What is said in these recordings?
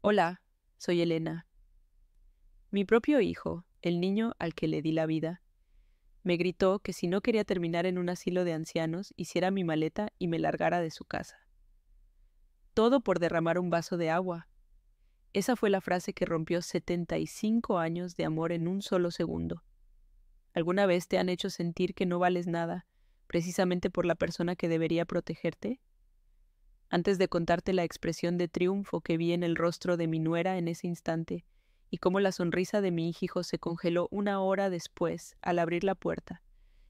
Hola, soy Elena. Mi propio hijo, el niño al que le di la vida, me gritó que si no quería terminar en un asilo de ancianos, hiciera mi maleta y me largara de su casa. Todo por derramar un vaso de agua. Esa fue la frase que rompió 75 años de amor en un solo segundo. ¿Alguna vez te han hecho sentir que no vales nada, precisamente por la persona que debería protegerte? Antes de contarte la expresión de triunfo que vi en el rostro de mi nuera en ese instante, y cómo la sonrisa de mi hijo se congeló una hora después al abrir la puerta,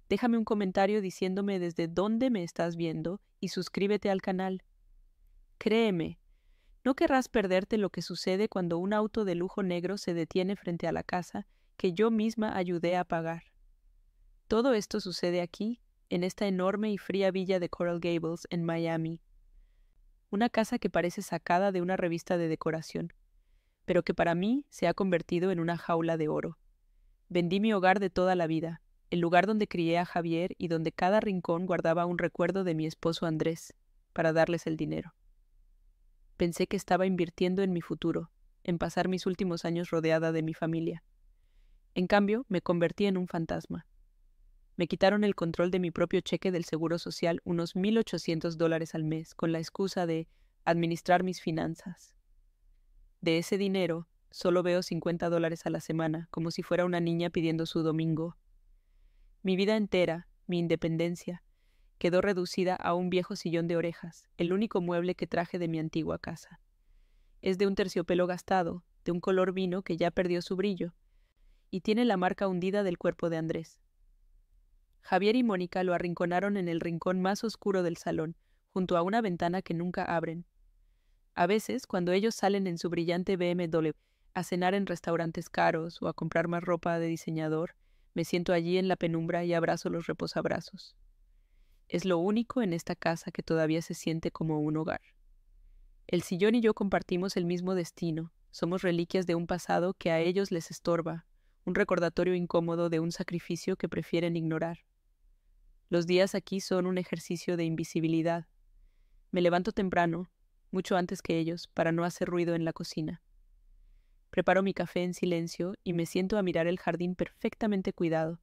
déjame un comentario diciéndome desde dónde me estás viendo y suscríbete al canal. Créeme, no querrás perderte lo que sucede cuando un auto de lujo negro se detiene frente a la casa que yo misma ayudé a pagar. Todo esto sucede aquí, en esta enorme y fría villa de Coral Gables, en Miami. Una casa que parece sacada de una revista de decoración, pero que para mí se ha convertido en una jaula de oro. Vendí mi hogar de toda la vida, el lugar donde crié a Javier y donde cada rincón guardaba un recuerdo de mi esposo Andrés, para darles el dinero. Pensé que estaba invirtiendo en mi futuro, en pasar mis últimos años rodeada de mi familia. En cambio, me convertí en un fantasma. Me quitaron el control de mi propio cheque del Seguro Social, unos $1,800 al mes, con la excusa de administrar mis finanzas. De ese dinero, solo veo $50 a la semana, como si fuera una niña pidiendo su domingo. Mi vida entera, mi independencia, quedó reducida a un viejo sillón de orejas, el único mueble que traje de mi antigua casa. Es de un terciopelo gastado, de un color vino que ya perdió su brillo, y tiene la marca hundida del cuerpo de Andrés. Javier y Mónica lo arrinconaron en el rincón más oscuro del salón, junto a una ventana que nunca abren. A veces, cuando ellos salen en su brillante BMW a cenar en restaurantes caros o a comprar más ropa de diseñador, me siento allí en la penumbra y abrazo los reposabrazos. Es lo único en esta casa que todavía se siente como un hogar. El sillón y yo compartimos el mismo destino. Somos reliquias de un pasado que a ellos les estorba, un recordatorio incómodo de un sacrificio que prefieren ignorar. Los días aquí son un ejercicio de invisibilidad. Me levanto temprano, mucho antes que ellos, para no hacer ruido en la cocina. Preparo mi café en silencio y me siento a mirar el jardín perfectamente cuidado,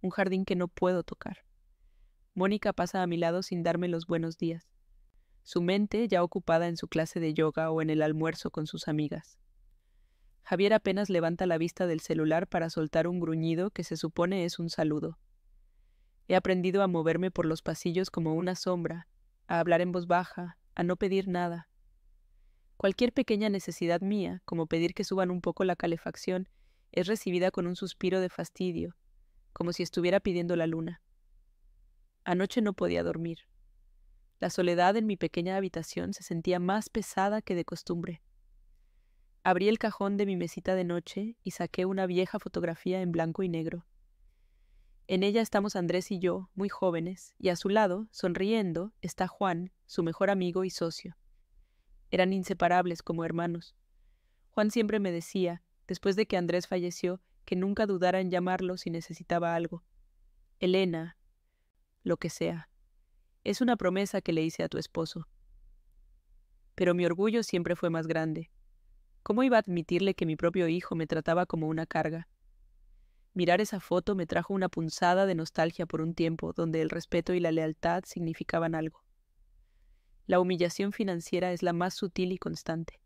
un jardín que no puedo tocar. Mónica pasa a mi lado sin darme los buenos días, su mente ya ocupada en su clase de yoga o en el almuerzo con sus amigas. Javier apenas levanta la vista del celular para soltar un gruñido que se supone es un saludo. He aprendido a moverme por los pasillos como una sombra, a hablar en voz baja, a no pedir nada. Cualquier pequeña necesidad mía, como pedir que suban un poco la calefacción, es recibida con un suspiro de fastidio, como si estuviera pidiendo la luna. Anoche no podía dormir. La soledad en mi pequeña habitación se sentía más pesada que de costumbre. Abrí el cajón de mi mesita de noche y saqué una vieja fotografía en blanco y negro. En ella estamos Andrés y yo, muy jóvenes, y a su lado, sonriendo, está Juan, su mejor amigo y socio. Eran inseparables como hermanos. Juan siempre me decía, después de que Andrés falleció, que nunca dudara en llamarlo si necesitaba algo. Elena, lo que sea. Es una promesa que le hice a tu esposo. Pero mi orgullo siempre fue más grande. ¿Cómo iba a admitirle que mi propio hijo me trataba como una carga? Mirar esa foto me trajo una punzada de nostalgia por un tiempo donde el respeto y la lealtad significaban algo. La humillación financiera es la más sutil y constante.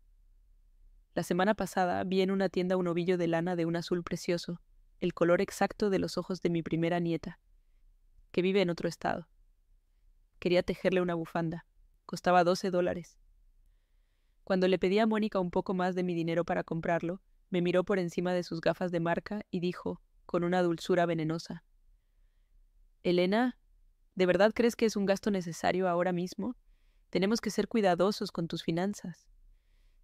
La semana pasada vi en una tienda un ovillo de lana de un azul precioso, el color exacto de los ojos de mi primera nieta, que vive en otro estado. Quería tejerle una bufanda. Costaba $12. Cuando le pedí a Mónica un poco más de mi dinero para comprarlo, me miró por encima de sus gafas de marca y dijo, con una dulzura venenosa: «Elena, ¿de verdad crees que es un gasto necesario ahora mismo? Tenemos que ser cuidadosos con tus finanzas».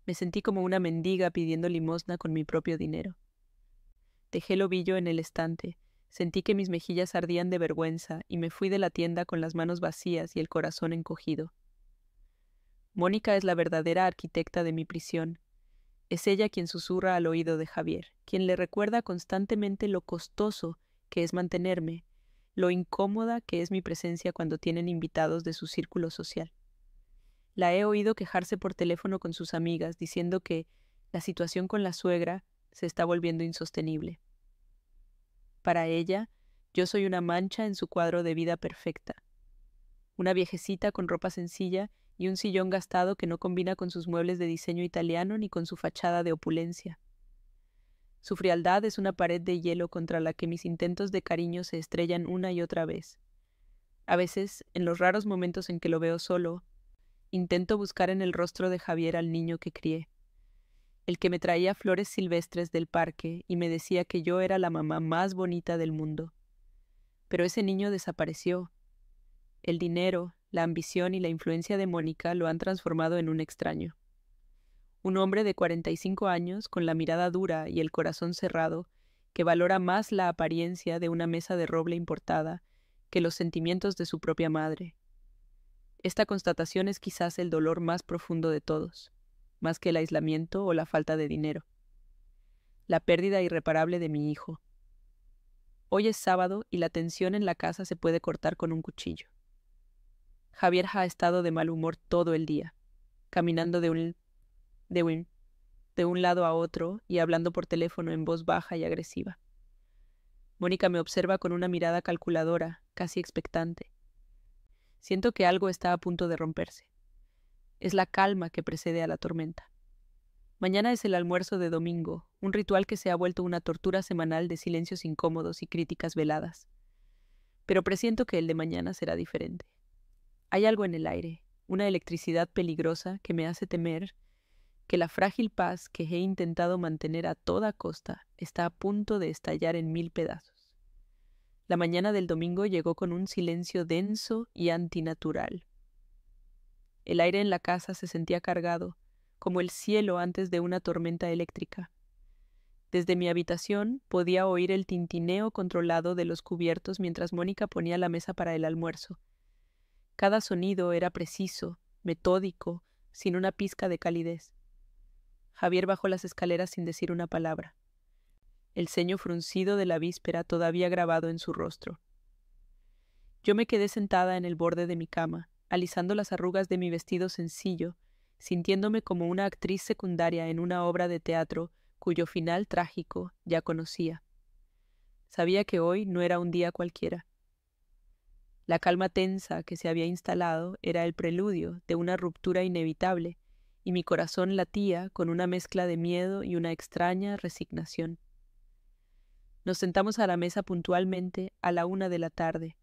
Me sentí como una mendiga pidiendo limosna con mi propio dinero. Dejé el ovillo en el estante, sentí que mis mejillas ardían de vergüenza y me fui de la tienda con las manos vacías y el corazón encogido. Mónica es la verdadera arquitecta de mi prisión. Es ella quien susurra al oído de Javier, quien le recuerda constantemente lo costoso que es mantenerme, lo incómoda que es mi presencia cuando tienen invitados de su círculo social. La he oído quejarse por teléfono con sus amigas, diciendo que La situación con la suegra se está volviendo insostenible. Para ella, yo soy una mancha en su cuadro de vida perfecta. Una viejecita con ropa sencilla y un sillón gastado que no combina con sus muebles de diseño italiano ni con su fachada de opulencia. Su frialdad es una pared de hielo contra la que mis intentos de cariño se estrellan una y otra vez. A veces, en los raros momentos en que lo veo solo, intento buscar en el rostro de Javier al niño que crié, el que me traía flores silvestres del parque y me decía que yo era la mamá más bonita del mundo. Pero ese niño desapareció. El dinero, la ambición y la influencia de Mónica lo han transformado en un extraño. Un hombre de 45 años, con la mirada dura y el corazón cerrado, que valora más la apariencia de una mesa de roble importada que los sentimientos de su propia madre. Esta constatación es quizás el dolor más profundo de todos, más que el aislamiento o la falta de dinero. La pérdida irreparable de mi hijo. Hoy es sábado y la tensión en la casa se puede cortar con un cuchillo. Javier ha estado de mal humor todo el día, caminando de un lado a otro y hablando por teléfono en voz baja y agresiva. Mónica me observa con una mirada calculadora, casi expectante. Siento que algo está a punto de romperse. Es la calma que precede a la tormenta. Mañana es el almuerzo de domingo, un ritual que se ha vuelto una tortura semanal de silencios incómodos y críticas veladas. Pero presiento que el de mañana será diferente. Hay algo en el aire, una electricidad peligrosa que me hace temer que la frágil paz que he intentado mantener a toda costa está a punto de estallar en 1000 pedazos. La mañana del domingo llegó con un silencio denso y antinatural. El aire en la casa se sentía cargado, como el cielo antes de una tormenta eléctrica. Desde mi habitación podía oír el tintineo controlado de los cubiertos mientras Mónica ponía la mesa para el almuerzo. Cada sonido era preciso, metódico, sin una pizca de calidez. Javier bajó las escaleras sin decir una palabra, el ceño fruncido de la víspera todavía grabado en su rostro. Yo me quedé sentada en el borde de mi cama, alisando las arrugas de mi vestido sencillo, sintiéndome como una actriz secundaria en una obra de teatro cuyo final trágico ya conocía. Sabía que hoy no era un día cualquiera. La calma tensa que se había instalado era el preludio de una ruptura inevitable, y mi corazón latía con una mezcla de miedo y una extraña resignación. Nos sentamos a la mesa puntualmente a la 1 de la tarde.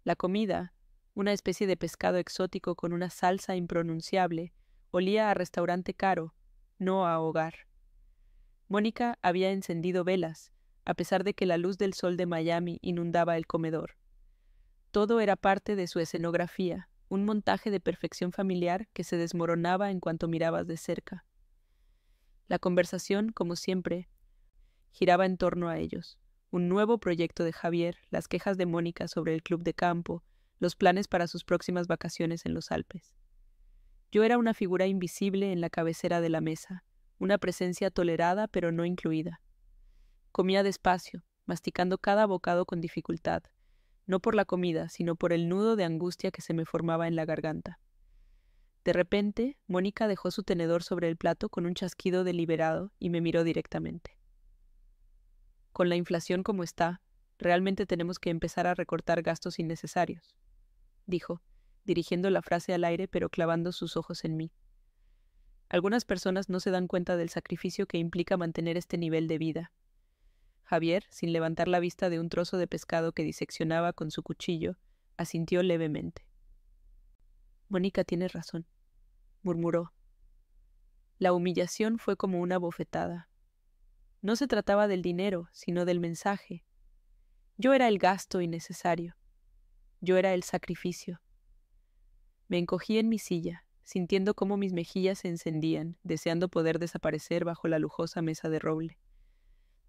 La comida, una especie de pescado exótico con una salsa impronunciable, olía a restaurante caro, no a hogar. Mónica había encendido velas, a pesar de que la luz del sol de Miami inundaba el comedor. Todo era parte de su escenografía, un montaje de perfección familiar que se desmoronaba en cuanto mirabas de cerca. La conversación, como siempre, giraba en torno a ellos. Un nuevo proyecto de Javier, las quejas de Mónica sobre el club de campo, los planes para sus próximas vacaciones en los Alpes. Yo era una figura invisible en la cabecera de la mesa, una presencia tolerada pero no incluida. Comía despacio, masticando cada bocado con dificultad, no por la comida, sino por el nudo de angustia que se me formaba en la garganta. De repente, Mónica dejó su tenedor sobre el plato con un chasquido deliberado y me miró directamente. Con la inflación como está, realmente tenemos que empezar a recortar gastos innecesarios, dijo, dirigiendo la frase al aire pero clavando sus ojos en mí. Algunas personas no se dan cuenta del sacrificio que implica mantener este nivel de vida. Javier, sin levantar la vista de un trozo de pescado que diseccionaba con su cuchillo, asintió levemente. Mónica tiene razón, murmuró. La humillación fue como una bofetada. No se trataba del dinero, sino del mensaje. Yo era el gasto innecesario. Yo era el sacrificio. Me encogí en mi silla, sintiendo cómo mis mejillas se encendían, deseando poder desaparecer bajo la lujosa mesa de roble.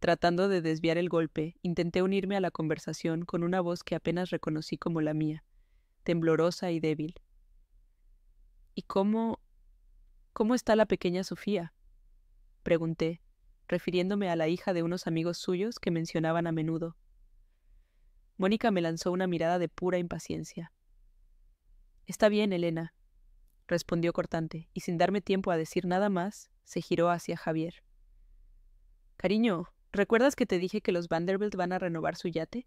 Tratando de desviar el golpe, intenté unirme a la conversación con una voz que apenas reconocí como la mía, temblorosa y débil. ¿Y cómo está la pequeña Sofía?, pregunté, refiriéndome a la hija de unos amigos suyos que mencionaban a menudo. Mónica me lanzó una mirada de pura impaciencia. Está bien, Elena, respondió cortante, y sin darme tiempo a decir nada más, Se giró hacia Javier. Cariño, ¿recuerdas que te dije que los Vanderbilt van a renovar su yate?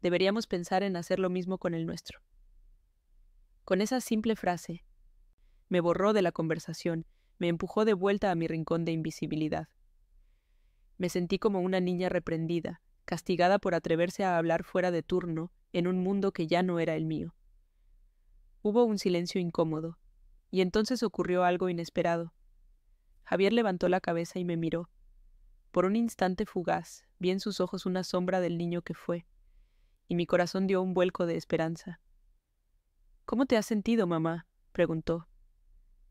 Deberíamos pensar en hacer lo mismo con el nuestro. Con esa simple frase, me borró de la conversación, me empujó de vuelta a mi rincón de invisibilidad. Me sentí como una niña reprendida, castigada por atreverse a hablar fuera de turno en un mundo que ya no era el mío. Hubo un silencio incómodo, y entonces ocurrió algo inesperado. Javier levantó la cabeza y me miró. Por un instante fugaz, vi en sus ojos una sombra del niño que fue, y mi corazón dio un vuelco de esperanza. —¿Cómo te has sentido, mamá? —preguntó.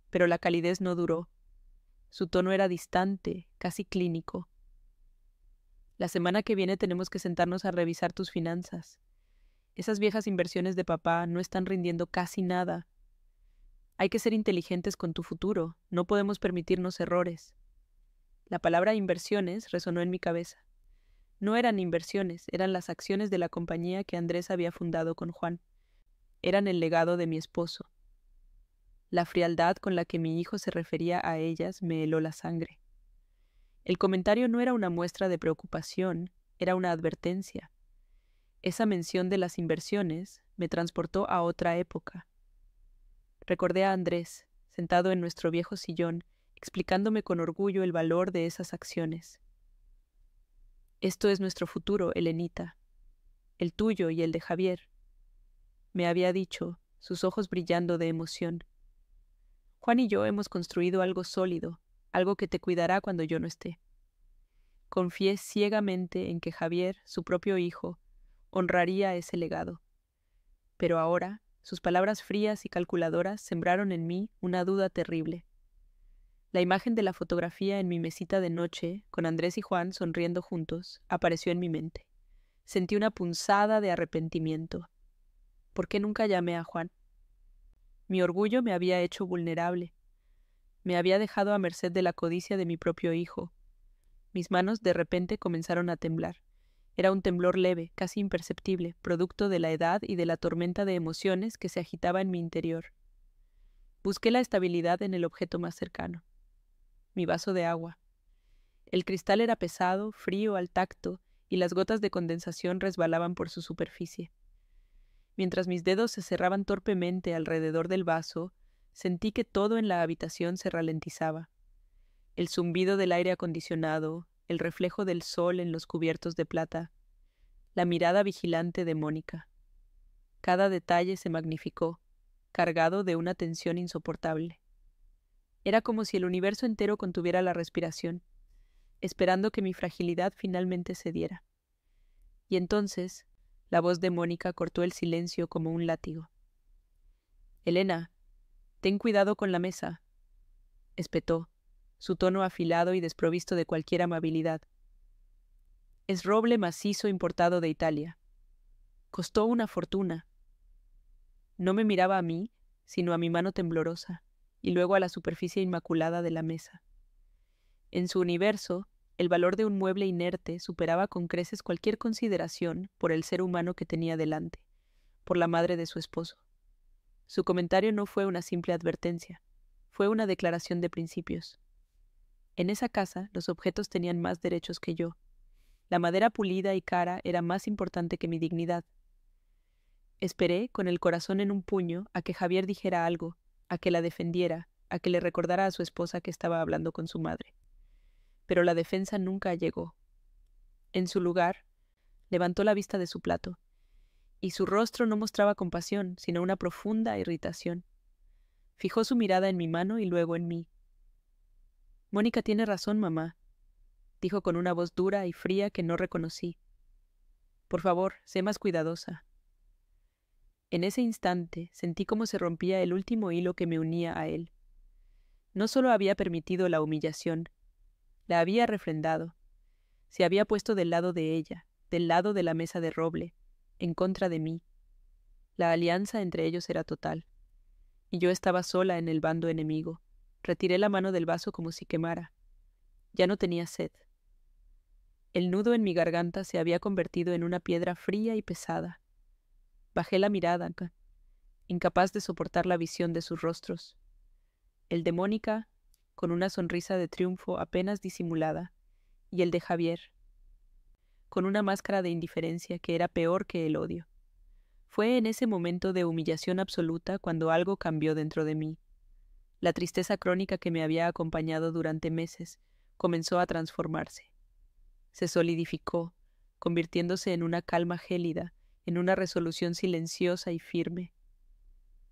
Pero la calidez no duró. Su tono era distante, casi clínico. La semana que viene tenemos que sentarnos a revisar tus finanzas. Esas viejas inversiones de papá no están rindiendo casi nada. Hay que ser inteligentes con tu futuro. No podemos permitirnos errores. La palabra inversiones resonó en mi cabeza. No eran inversiones, eran las acciones de la compañía que Andrés había fundado con Juan. Eran el legado de mi esposo. La frialdad con la que mi hijo se refería a ellas me heló la sangre. El comentario no era una muestra de preocupación, era una advertencia. Esa mención de las inversiones me transportó a otra época. Recordé a Andrés, sentado en nuestro viejo sillón, explicándome con orgullo el valor de esas acciones. Esto es nuestro futuro, Elenita. El tuyo y el de Javier. Me había dicho, sus ojos brillando de emoción. Juan y yo hemos construido algo sólido, algo que te cuidará cuando yo no esté. Confié ciegamente en que Javier, su propio hijo, honraría ese legado. Pero ahora, sus palabras frías y calculadoras sembraron en mí una duda terrible. La imagen de la fotografía en mi mesita de noche, con Andrés y Juan sonriendo juntos, apareció en mi mente. Sentí una punzada de arrepentimiento. ¿Por qué nunca llamé a Juan? Mi orgullo me había hecho vulnerable. Me había dejado a merced de la codicia de mi propio hijo. Mis manos de repente comenzaron a temblar. Era un temblor leve, casi imperceptible, producto de la edad y de la tormenta de emociones que se agitaba en mi interior. Busqué la estabilidad en el objeto más cercano. Mi vaso de agua. El cristal era pesado, frío al tacto, y las gotas de condensación resbalaban por su superficie. Mientras mis dedos se cerraban torpemente alrededor del vaso, sentí que todo en la habitación se ralentizaba. El zumbido del aire acondicionado, el reflejo del sol en los cubiertos de plata, la mirada vigilante de Mónica. Cada detalle se magnificó, cargado de una tensión insoportable. Era como si el universo entero contuviera la respiración, esperando que mi fragilidad finalmente cediera. Y entonces, la voz de Mónica cortó el silencio como un látigo. —Elena, ten cuidado con la mesa —espetó, su tono afilado y desprovisto de cualquier amabilidad. Es roble macizo importado de Italia. Costó una fortuna. No me miraba a mí, sino a mi mano temblorosa, y luego a la superficie inmaculada de la mesa. En su universo, el valor de un mueble inerte superaba con creces cualquier consideración por el ser humano que tenía delante, por la madre de su esposo. Su comentario no fue una simple advertencia, fue una declaración de principios. En esa casa, los objetos tenían más derechos que yo. La madera pulida y cara era más importante que mi dignidad. Esperé, con el corazón en un puño, a que Javier dijera algo, a que la defendiera, a que le recordara a su esposa que estaba hablando con su madre. Pero la defensa nunca llegó. En su lugar, levantó la vista de su plato, y su rostro no mostraba compasión, sino una profunda irritación. Fijó su mirada en mi mano y luego en mí. —Mónica tiene razón, mamá —dijo con una voz dura y fría que no reconocí. Por favor, sé más cuidadosa. En ese instante sentí cómo se rompía el último hilo que me unía a él. No solo había permitido la humillación, la había refrendado. Se había puesto del lado de ella, del lado de la mesa de roble, en contra de mí. La alianza entre ellos era total. Y yo estaba sola en el bando enemigo. Retiré la mano del vaso como si quemara. Ya no tenía sed. El nudo en mi garganta se había convertido en una piedra fría y pesada. Bajé la mirada, incapaz de soportar la visión de sus rostros. El de Mónica con una sonrisa de triunfo apenas disimulada, y el de Javier, con una máscara de indiferencia que era peor que el odio. Fue en ese momento de humillación absoluta cuando algo cambió dentro de mí. La tristeza crónica que me había acompañado durante meses comenzó a transformarse. Se solidificó, convirtiéndose en una calma gélida, en una resolución silenciosa y firme.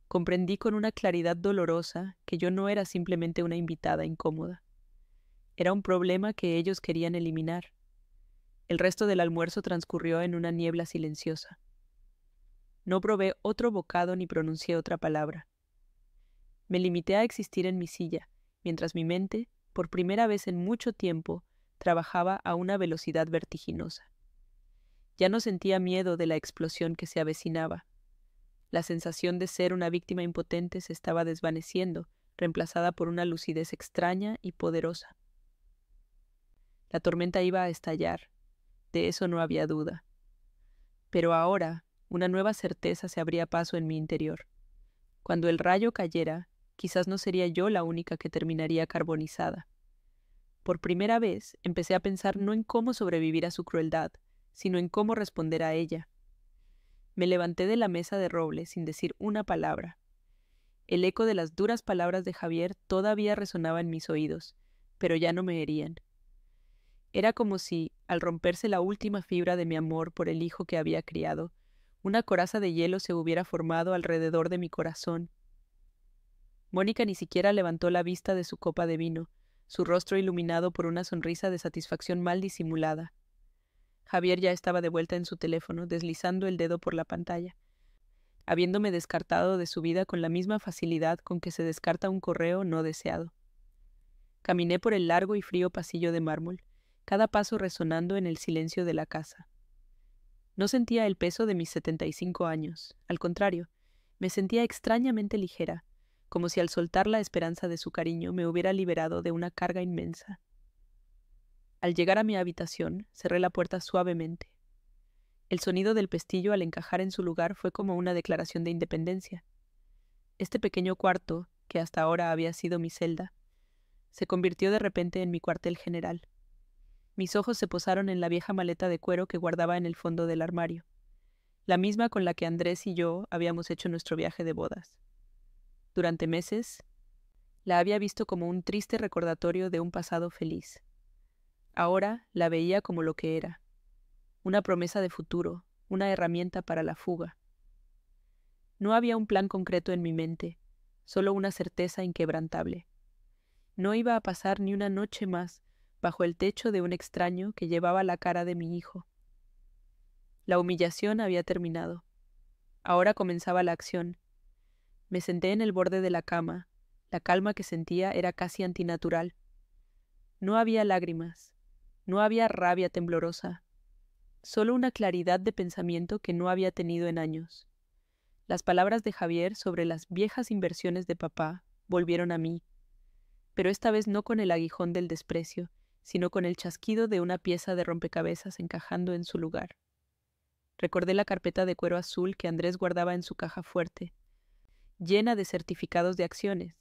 Comprendí con una claridad dolorosa que yo no era simplemente una invitada incómoda. Era un problema que ellos querían eliminar. El resto del almuerzo transcurrió en una niebla silenciosa. No probé otro bocado ni pronuncié otra palabra. Me limité a existir en mi silla, mientras mi mente, por primera vez en mucho tiempo, trabajaba a una velocidad vertiginosa. Ya no sentía miedo de la explosión que se avecinaba. La sensación de ser una víctima impotente se estaba desvaneciendo, reemplazada por una lucidez extraña y poderosa. La tormenta iba a estallar, de eso no había duda. Pero ahora, una nueva certeza se abría paso en mi interior. Cuando el rayo cayera, quizás no sería yo la única que terminaría carbonizada. Por primera vez, empecé a pensar no en cómo sobrevivir a su crueldad, sino en cómo responder a ella. Me levanté de la mesa de roble sin decir una palabra. El eco de las duras palabras de Javier todavía resonaba en mis oídos, pero ya no me herían. Era como si, al romperse la última fibra de mi amor por el hijo que había criado, una coraza de hielo se hubiera formado alrededor de mi corazón. Mónica ni siquiera levantó la vista de su copa de vino, su rostro iluminado por una sonrisa de satisfacción mal disimulada. Javier ya estaba de vuelta en su teléfono, deslizando el dedo por la pantalla, habiéndome descartado de su vida con la misma facilidad con que se descarta un correo no deseado. Caminé por el largo y frío pasillo de mármol, cada paso resonando en el silencio de la casa. No sentía el peso de mis 75 años, al contrario, me sentía extrañamente ligera, como si al soltar la esperanza de su cariño me hubiera liberado de una carga inmensa. Al llegar a mi habitación, cerré la puerta suavemente. El sonido del pestillo al encajar en su lugar fue como una declaración de independencia. Este pequeño cuarto, que hasta ahora había sido mi celda, se convirtió de repente en mi cuartel general. Mis ojos se posaron en la vieja maleta de cuero que guardaba en el fondo del armario, la misma con la que Andrés y yo habíamos hecho nuestro viaje de bodas. Durante meses, la había visto como un triste recordatorio de un pasado feliz. Ahora la veía como lo que era, una promesa de futuro, una herramienta para la fuga. No había un plan concreto en mi mente, solo una certeza inquebrantable. No iba a pasar ni una noche más bajo el techo de un extraño que llevaba la cara de mi hijo. La humillación había terminado. Ahora comenzaba la acción. Me senté en el borde de la cama. La calma que sentía era casi antinatural. No había lágrimas. No había rabia temblorosa. Solo una claridad de pensamiento que no había tenido en años. Las palabras de Javier sobre las viejas inversiones de papá volvieron a mí, pero esta vez no con el aguijón del desprecio, sino con el chasquido de una pieza de rompecabezas encajando en su lugar. Recordé la carpeta de cuero azul que Andrés guardaba en su caja fuerte, llena de certificados de acciones.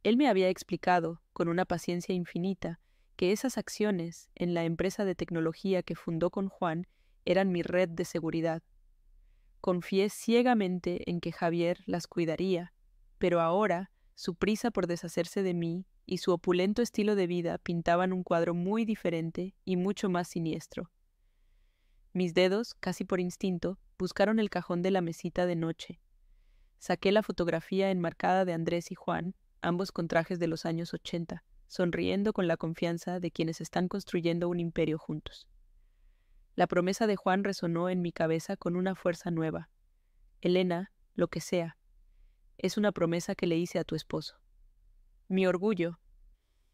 Él me había explicado, con una paciencia infinita, que esas acciones, en la empresa de tecnología que fundó con Juan, eran mi red de seguridad. Confié ciegamente en que Javier las cuidaría, pero ahora su prisa por deshacerse de mí y su opulento estilo de vida pintaban un cuadro muy diferente y mucho más siniestro. Mis dedos, casi por instinto, buscaron el cajón de la mesita de noche. Saqué la fotografía enmarcada de Andrés y Juan, ambos con trajes de los años 80, sonriendo con la confianza de quienes están construyendo un imperio juntos. La promesa de Juan resonó en mi cabeza con una fuerza nueva. Elena, lo que sea, es una promesa que le hice a tu esposo. Mi orgullo,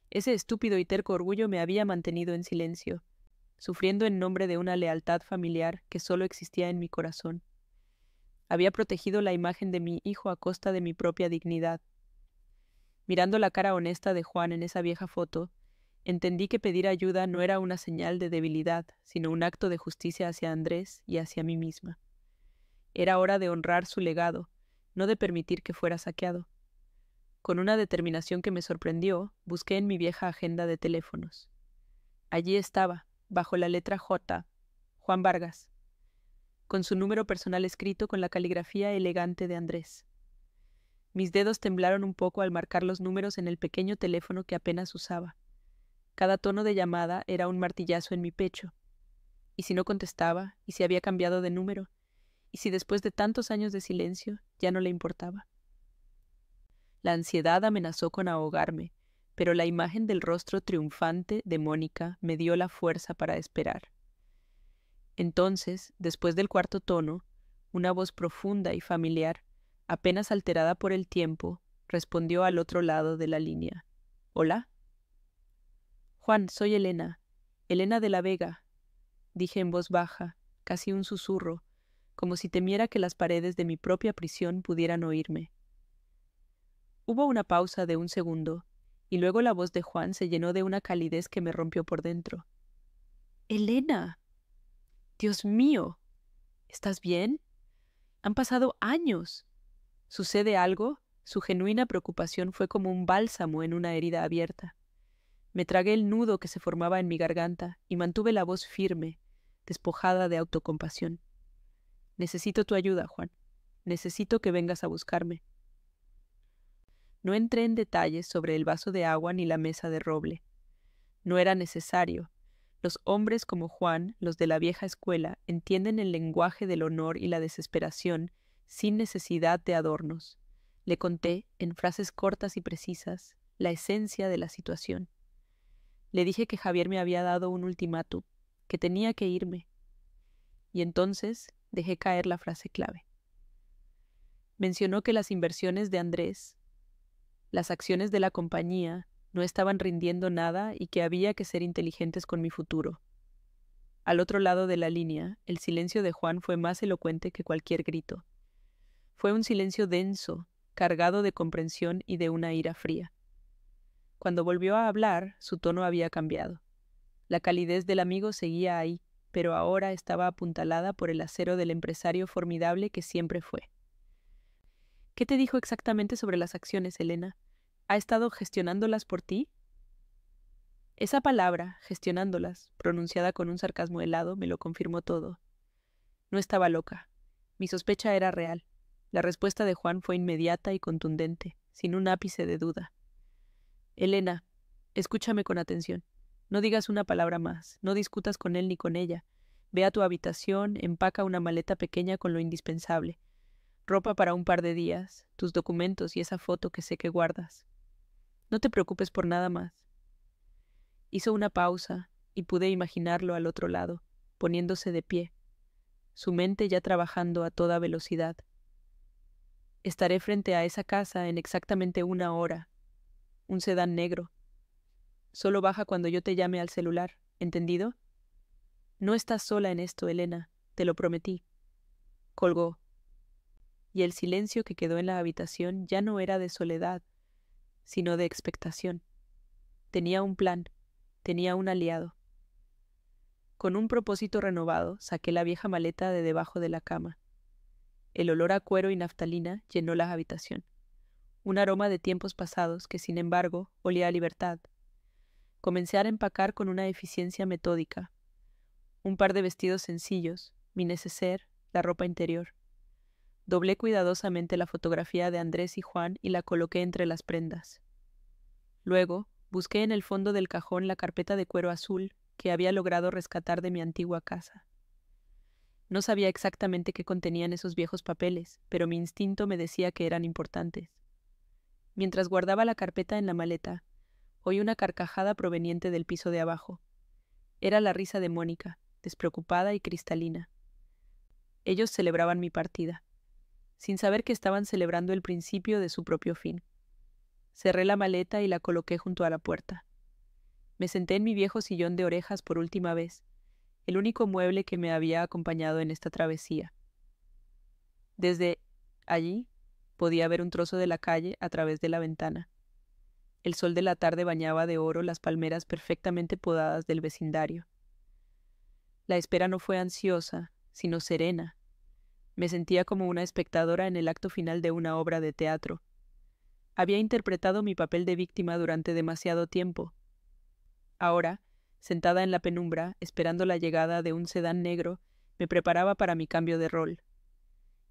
ese estúpido y terco orgullo me había mantenido en silencio, sufriendo en nombre de una lealtad familiar que solo existía en mi corazón. Había protegido la imagen de mi hijo a costa de mi propia dignidad. Mirando la cara honesta de Juan en esa vieja foto, entendí que pedir ayuda no era una señal de debilidad, sino un acto de justicia hacia Andrés y hacia mí misma. Era hora de honrar su legado, no de permitir que fuera saqueado. Con una determinación que me sorprendió, busqué en mi vieja agenda de teléfonos. Allí estaba, bajo la letra J, Juan Vargas, con su número personal escrito con la caligrafía elegante de Andrés. Mis dedos temblaron un poco al marcar los números en el pequeño teléfono que apenas usaba. Cada tono de llamada era un martillazo en mi pecho. ¿Y si no contestaba? ¿Y si había cambiado de número? ¿Y si después de tantos años de silencio ya no le importaba? La ansiedad amenazó con ahogarme, pero la imagen del rostro triunfante de Mónica me dio la fuerza para esperar. Entonces, después del cuarto tono, una voz profunda y familiar, apenas alterada por el tiempo, respondió al otro lado de la línea. ¿Hola? Juan, soy Elena. Elena de la Vega, dije en voz baja, casi un susurro, como si temiera que las paredes de mi propia prisión pudieran oírme. Hubo una pausa de un segundo, y luego la voz de Juan se llenó de una calidez que me rompió por dentro. ¡Elena! ¡Dios mío! ¿Estás bien? Han pasado años. ¿Sucede algo? Su genuina preocupación fue como un bálsamo en una herida abierta. Me tragué el nudo que se formaba en mi garganta y mantuve la voz firme, despojada de autocompasión. Necesito tu ayuda, Juan. Necesito que vengas a buscarme. No entré en detalles sobre el vaso de agua ni la mesa de roble. No era necesario. Los hombres como Juan, los de la vieja escuela, entienden el lenguaje del honor y la desesperación sin necesidad de adornos. Le conté, en frases cortas y precisas, la esencia de la situación. Le dije que Javier me había dado un ultimátum, que tenía que irme. Y entonces dejé caer la frase clave. Mencionó que las inversiones de Andrés, las acciones de la compañía, no estaban rindiendo nada y que había que ser inteligentes con mi futuro. Al otro lado de la línea, el silencio de Juan fue más elocuente que cualquier grito. Fue un silencio denso, cargado de comprensión y de una ira fría. Cuando volvió a hablar, su tono había cambiado. La calidez del amigo seguía ahí, pero ahora estaba apuntalada por el acero del empresario formidable que siempre fue. ¿Qué te dijo exactamente sobre las acciones, Elena? ¿Ha estado gestionándolas por ti? Esa palabra, gestionándolas, pronunciada con un sarcasmo helado, me lo confirmó todo. No estaba loca. Mi sospecha era real. La respuesta de Juan fue inmediata y contundente, sin un ápice de duda. Elena, escúchame con atención. No digas una palabra más, no discutas con él ni con ella. Ve a tu habitación, empaca una maleta pequeña con lo indispensable. Ropa para un par de días, tus documentos y esa foto que sé que guardas. No te preocupes por nada más. Hizo una pausa y pude imaginarlo al otro lado, poniéndose de pie, su mente ya trabajando a toda velocidad. Estaré frente a esa casa en exactamente 1 hora. Un sedán negro. Solo baja cuando yo te llame al celular, ¿entendido? No estás sola en esto, Elena, te lo prometí. Colgó. Y el silencio que quedó en la habitación ya no era de soledad, sino de expectación. Tenía un plan, tenía un aliado. Con un propósito renovado, saqué la vieja maleta de debajo de la cama. El olor a cuero y naftalina llenó la habitación. Un aroma de tiempos pasados que, sin embargo, olía a libertad. Comencé a empacar con una eficiencia metódica. Un par de vestidos sencillos, mi neceser, la ropa interior. Doblé cuidadosamente la fotografía de Andrés y Juan y la coloqué entre las prendas. Luego, busqué en el fondo del cajón la carpeta de cuero azul que había logrado rescatar de mi antigua casa. No sabía exactamente qué contenían esos viejos papeles, pero mi instinto me decía que eran importantes. Mientras guardaba la carpeta en la maleta, oí una carcajada proveniente del piso de abajo. Era la risa de Mónica, despreocupada y cristalina. Ellos celebraban mi partida, sin saber que estaban celebrando el principio de su propio fin. Cerré la maleta y la coloqué junto a la puerta. Me senté en mi viejo sillón de orejas por última vez, el único mueble que me había acompañado en esta travesía. Desde allí podía ver un trozo de la calle a través de la ventana. El sol de la tarde bañaba de oro las palmeras perfectamente podadas del vecindario. La espera no fue ansiosa, sino serena. Me sentía como una espectadora en el acto final de una obra de teatro. Había interpretado mi papel de víctima durante demasiado tiempo. Ahora, sentada en la penumbra, esperando la llegada de un sedán negro, me preparaba para mi cambio de rol.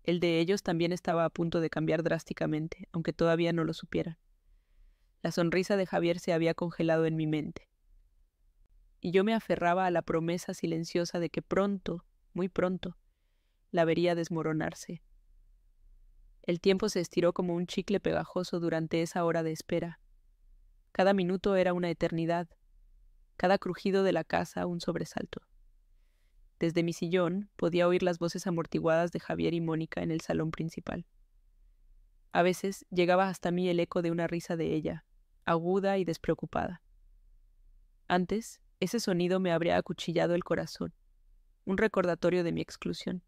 El de ellos también estaba a punto de cambiar drásticamente, aunque todavía no lo supieran. La sonrisa de Javier se había congelado en mi mente. Y yo me aferraba a la promesa silenciosa de que pronto, muy pronto, la vería desmoronarse. El tiempo se estiró como un chicle pegajoso durante esa hora de espera. Cada minuto era una eternidad, cada crujido de la casa un sobresalto. Desde mi sillón podía oír las voces amortiguadas de Javier y Mónica en el salón principal. A veces llegaba hasta mí el eco de una risa de ella, aguda y despreocupada. Antes, ese sonido me habría acuchillado el corazón, un recordatorio de mi exclusión.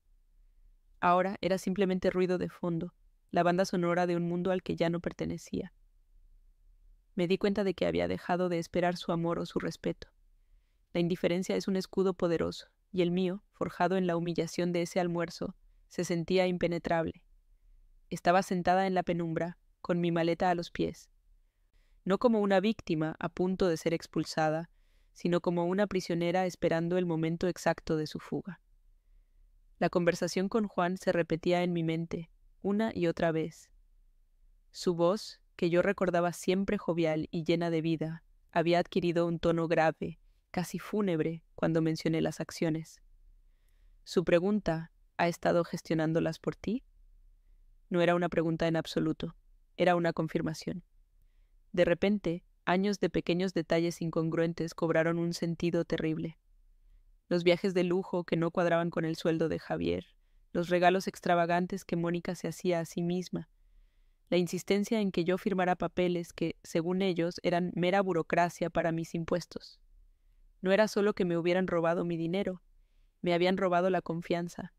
Ahora era simplemente ruido de fondo, la banda sonora de un mundo al que ya no pertenecía. Me di cuenta de que había dejado de esperar su amor o su respeto. La indiferencia es un escudo poderoso, y el mío, forjado en la humillación de ese almuerzo, se sentía impenetrable. Estaba sentada en la penumbra, con mi maleta a los pies, no como una víctima a punto de ser expulsada, sino como una prisionera esperando el momento exacto de su fuga. La conversación con Juan se repetía en mi mente, una y otra vez. Su voz, que yo recordaba siempre jovial y llena de vida, había adquirido un tono grave, casi fúnebre, cuando mencioné las acciones. Su pregunta, ¿ha estado gestionándolas por ti? No era una pregunta en absoluto, era una confirmación. De repente, años de pequeños detalles incongruentes cobraron un sentido terrible. Los viajes de lujo que no cuadraban con el sueldo de Javier, los regalos extravagantes que Mónica se hacía a sí misma, la insistencia en que yo firmara papeles que, según ellos, eran mera burocracia para mis impuestos. No era solo que me hubieran robado mi dinero, me habían robado la confianza,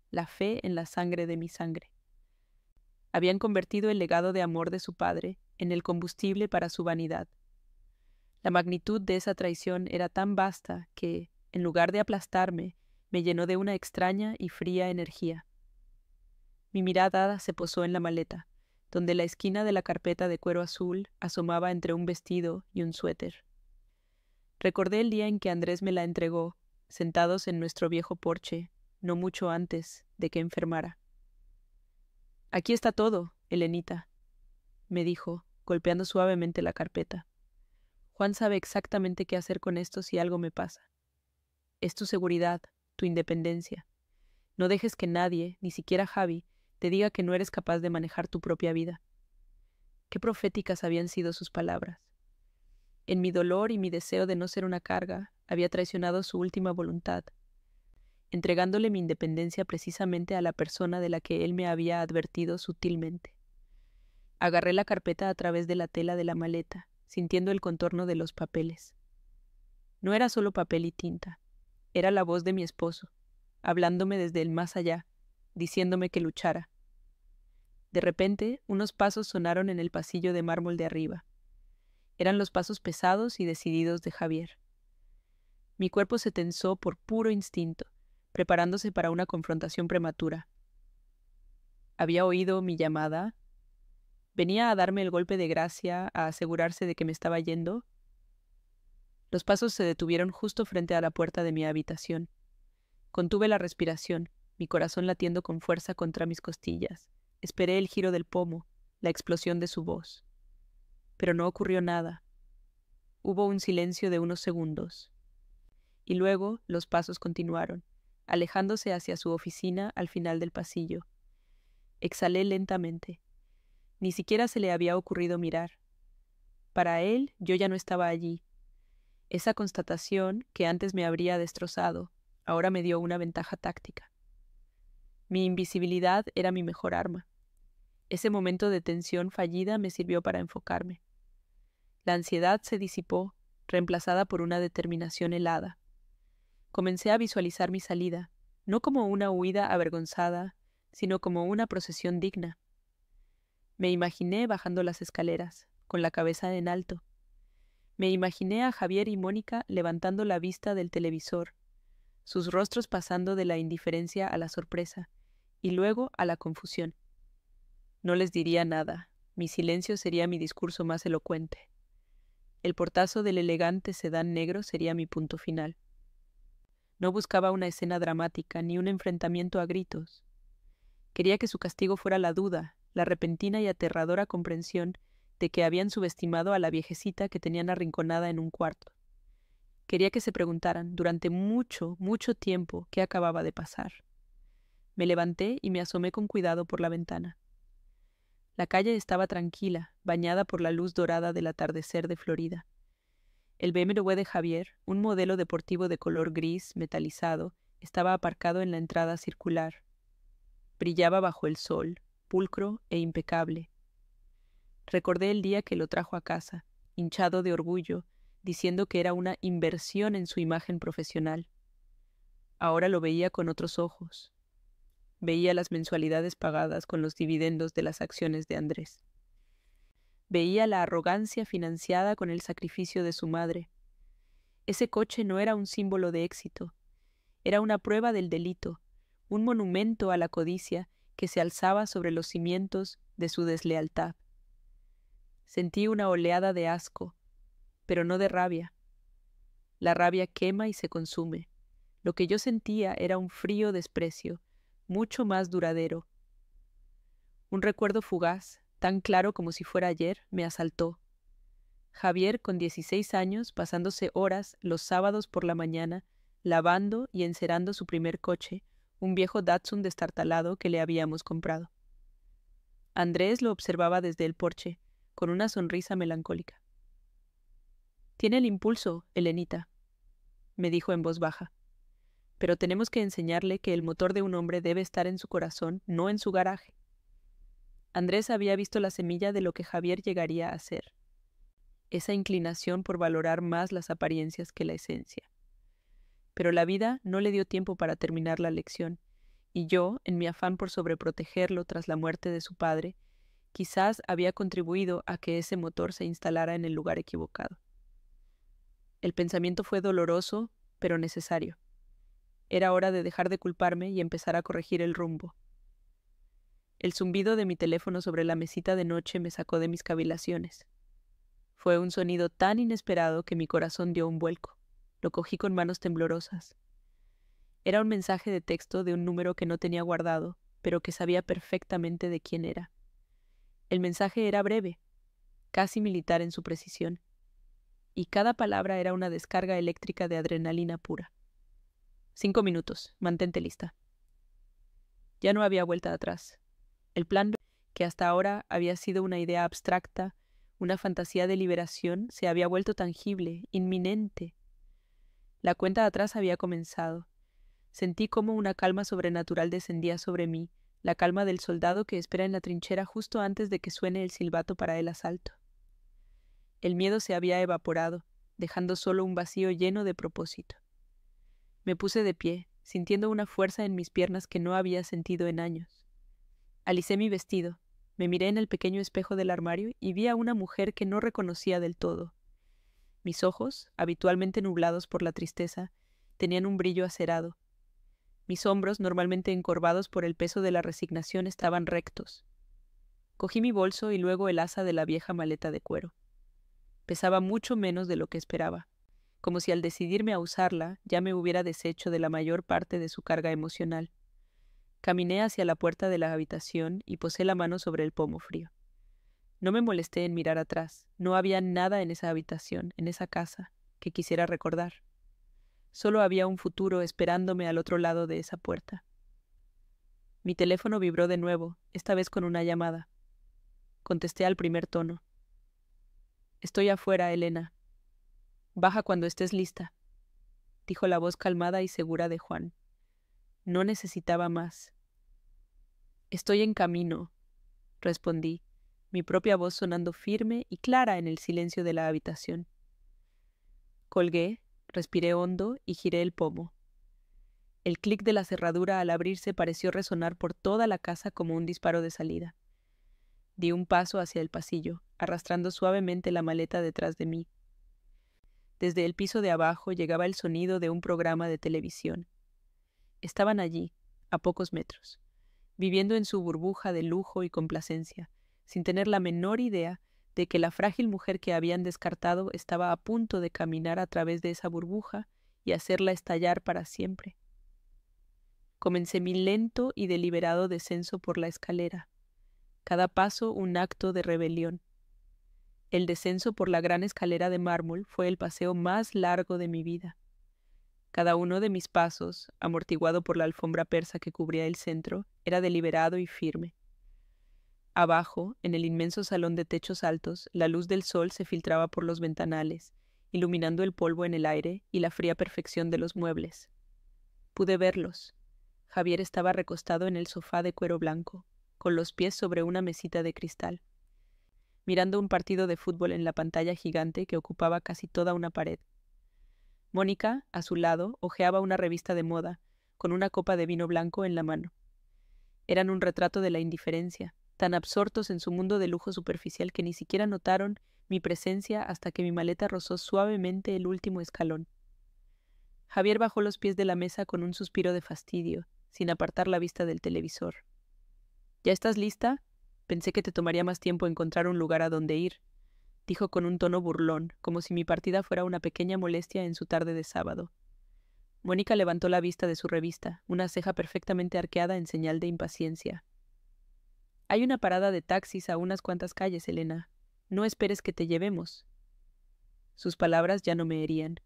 la fe en la sangre de mi sangre. Habían convertido el legado de amor de su padre en el combustible para su vanidad. La magnitud de esa traición era tan vasta que, en lugar de aplastarme, me llenó de una extraña y fría energía. Mi mirada se posó en la maleta, donde la esquina de la carpeta de cuero azul asomaba entre un vestido y un suéter. Recordé el día en que Andrés me la entregó, sentados en nuestro viejo porche, no mucho antes de que enfermara. «Aquí está todo, Elenita», me dijo, golpeando suavemente la carpeta. «Juan sabe exactamente qué hacer con esto si algo me pasa. Es tu seguridad, tu independencia. No dejes que nadie, ni siquiera Javi, te diga que no eres capaz de manejar tu propia vida». Qué proféticas habían sido sus palabras. En mi dolor y mi deseo de no ser una carga, había traicionado su última voluntad, entregándole mi independencia precisamente a la persona de la que él me había advertido sutilmente. Agarré la carpeta a través de la tela de la maleta, sintiendo el contorno de los papeles. No era solo papel y tinta, era la voz de mi esposo, hablándome desde el más allá, diciéndome que luchara. De repente, unos pasos sonaron en el pasillo de mármol de arriba. Eran los pasos pesados y decididos de Javier. Mi cuerpo se tensó por puro instinto, preparándose para una confrontación prematura. ¿Había oído mi llamada? ¿Venía a darme el golpe de gracia, a asegurarse de que me estaba yendo? Los pasos se detuvieron justo frente a la puerta de mi habitación. Contuve la respiración, mi corazón latiendo con fuerza contra mis costillas. Esperé el giro del pomo, la explosión de su voz. Pero no ocurrió nada. Hubo un silencio de unos segundos. Y luego los pasos continuaron, alejándose hacia su oficina al final del pasillo. Exhalé lentamente. Ni siquiera se le había ocurrido mirar. Para él, yo ya no estaba allí. Esa constatación, que antes me habría destrozado, ahora me dio una ventaja táctica. Mi invisibilidad era mi mejor arma. Ese momento de tensión fallida me sirvió para enfocarme. La ansiedad se disipó, reemplazada por una determinación helada. Comencé a visualizar mi salida, no como una huida avergonzada, sino como una procesión digna. Me imaginé bajando las escaleras, con la cabeza en alto. Me imaginé a Javier y Mónica levantando la vista del televisor, sus rostros pasando de la indiferencia a la sorpresa, y luego a la confusión. No les diría nada, Mi silencio sería mi discurso más elocuente. El portazo del elegante sedán negro sería mi punto final. No buscaba una escena dramática ni un enfrentamiento a gritos. Quería que su castigo fuera la duda, la repentina y aterradora comprensión de que habían subestimado a la viejecita que tenían arrinconada en un cuarto. Quería que se preguntaran durante mucho, mucho tiempo qué acababa de pasar. Me levanté y me asomé con cuidado por la ventana. La calle estaba tranquila, bañada por la luz dorada del atardecer de Florida. El BMW de Javier, un modelo deportivo de color gris metalizado, estaba aparcado en la entrada circular. Brillaba bajo el sol, pulcro e impecable. Recordé el día que lo trajo a casa, hinchado de orgullo, diciendo que era una inversión en su imagen profesional. Ahora lo veía con otros ojos. Veía las mensualidades pagadas con los dividendos de las acciones de Andrés. Veía la arrogancia financiada con el sacrificio de su madre. Ese coche no era un símbolo de éxito, era una prueba del delito, un monumento a la codicia que se alzaba sobre los cimientos de su deslealtad. Sentí una oleada de asco, pero no de rabia. La rabia quema y se consume. Lo que yo sentía era un frío desprecio, mucho más duradero. Un recuerdo fugaz, tan claro como si fuera ayer, me asaltó. Javier, con 16 años, pasándose horas los sábados por la mañana, lavando y encerando su primer coche, un viejo Datsun destartalado que le habíamos comprado. Andrés lo observaba desde el porche, con una sonrisa melancólica. «Tiene el impulso, Elenita», me dijo en voz baja. «Pero tenemos que enseñarle que el motor de un hombre debe estar en su corazón, no en su garaje». Andrés había visto la semilla de lo que Javier llegaría a ser. Esa inclinación por valorar más las apariencias que la esencia. Pero la vida no le dio tiempo para terminar la lección, y yo, en mi afán por sobreprotegerlo tras la muerte de su padre, quizás había contribuido a que ese motor se instalara en el lugar equivocado. El pensamiento fue doloroso, pero necesario. Era hora de dejar de culparme y empezar a corregir el rumbo. El zumbido de mi teléfono sobre la mesita de noche me sacó de mis cavilaciones. Fue un sonido tan inesperado que mi corazón dio un vuelco. Lo cogí con manos temblorosas. Era un mensaje de texto de un número que no tenía guardado, pero que sabía perfectamente de quién era. El mensaje era breve, casi militar en su precisión, y cada palabra era una descarga eléctrica de adrenalina pura. 5 minutos, mantente lista. Ya no había vuelta atrás. El plan, que hasta ahora había sido una idea abstracta, una fantasía de liberación, se había vuelto tangible, inminente. La cuenta atrás había comenzado. Sentí cómo una calma sobrenatural descendía sobre mí, la calma del soldado que espera en la trinchera justo antes de que suene el silbato para el asalto. El miedo se había evaporado, dejando solo un vacío lleno de propósito. Me puse de pie, sintiendo una fuerza en mis piernas que no había sentido en años. Alicé mi vestido, me miré en el pequeño espejo del armario y vi a una mujer que no reconocía del todo. Mis ojos, habitualmente nublados por la tristeza, tenían un brillo acerado. Mis hombros, normalmente encorvados por el peso de la resignación, estaban rectos. Cogí mi bolso y luego el asa de la vieja maleta de cuero. Pesaba mucho menos de lo que esperaba, como si al decidirme a usarla ya me hubiera deshecho de la mayor parte de su carga emocional. Caminé hacia la puerta de la habitación y posé la mano sobre el pomo frío. No me molesté en mirar atrás. No había nada en esa habitación, en esa casa, que quisiera recordar. Solo había un futuro esperándome al otro lado de esa puerta. Mi teléfono vibró de nuevo, esta vez con una llamada. Contesté al primer tono. «Estoy afuera, Elena. Baja cuando estés lista», dijo la voz calmada y segura de Juan. No necesitaba más. «Estoy en camino», respondí, mi propia voz sonando firme y clara en el silencio de la habitación. Colgué, respiré hondo y giré el pomo. El clic de la cerradura al abrirse pareció resonar por toda la casa como un disparo de salida. Di un paso hacia el pasillo, arrastrando suavemente la maleta detrás de mí. Desde el piso de abajo llegaba el sonido de un programa de televisión. Estaban allí, a pocos metros, viviendo en su burbuja de lujo y complacencia, sin tener la menor idea de que la frágil mujer que habían descartado estaba a punto de caminar a través de esa burbuja y hacerla estallar para siempre. Comencé mi lento y deliberado descenso por la escalera, cada paso un acto de rebelión. El descenso por la gran escalera de mármol fue el paseo más largo de mi vida. Cada uno de mis pasos, amortiguado por la alfombra persa que cubría el centro, era deliberado y firme. Abajo, en el inmenso salón de techos altos, la luz del sol se filtraba por los ventanales, iluminando el polvo en el aire y la fría perfección de los muebles. Pude verlos. Javier estaba recostado en el sofá de cuero blanco, con los pies sobre una mesita de cristal, mirando un partido de fútbol en la pantalla gigante que ocupaba casi toda una pared. Mónica, a su lado, hojeaba una revista de moda, con una copa de vino blanco en la mano. Eran un retrato de la indiferencia, tan absortos en su mundo de lujo superficial que ni siquiera notaron mi presencia hasta que mi maleta rozó suavemente el último escalón. Javier bajó los pies de la mesa con un suspiro de fastidio, sin apartar la vista del televisor. ¿Ya estás lista? Pensé que te tomaría más tiempo encontrar un lugar a donde ir, dijo con un tono burlón, como si mi partida fuera una pequeña molestia en su tarde de sábado. Mónica levantó la vista de su revista, una ceja perfectamente arqueada en señal de impaciencia. Hay una parada de taxis a unas cuantas calles, Elena. No esperes que te llevemos. Sus palabras ya no me herían.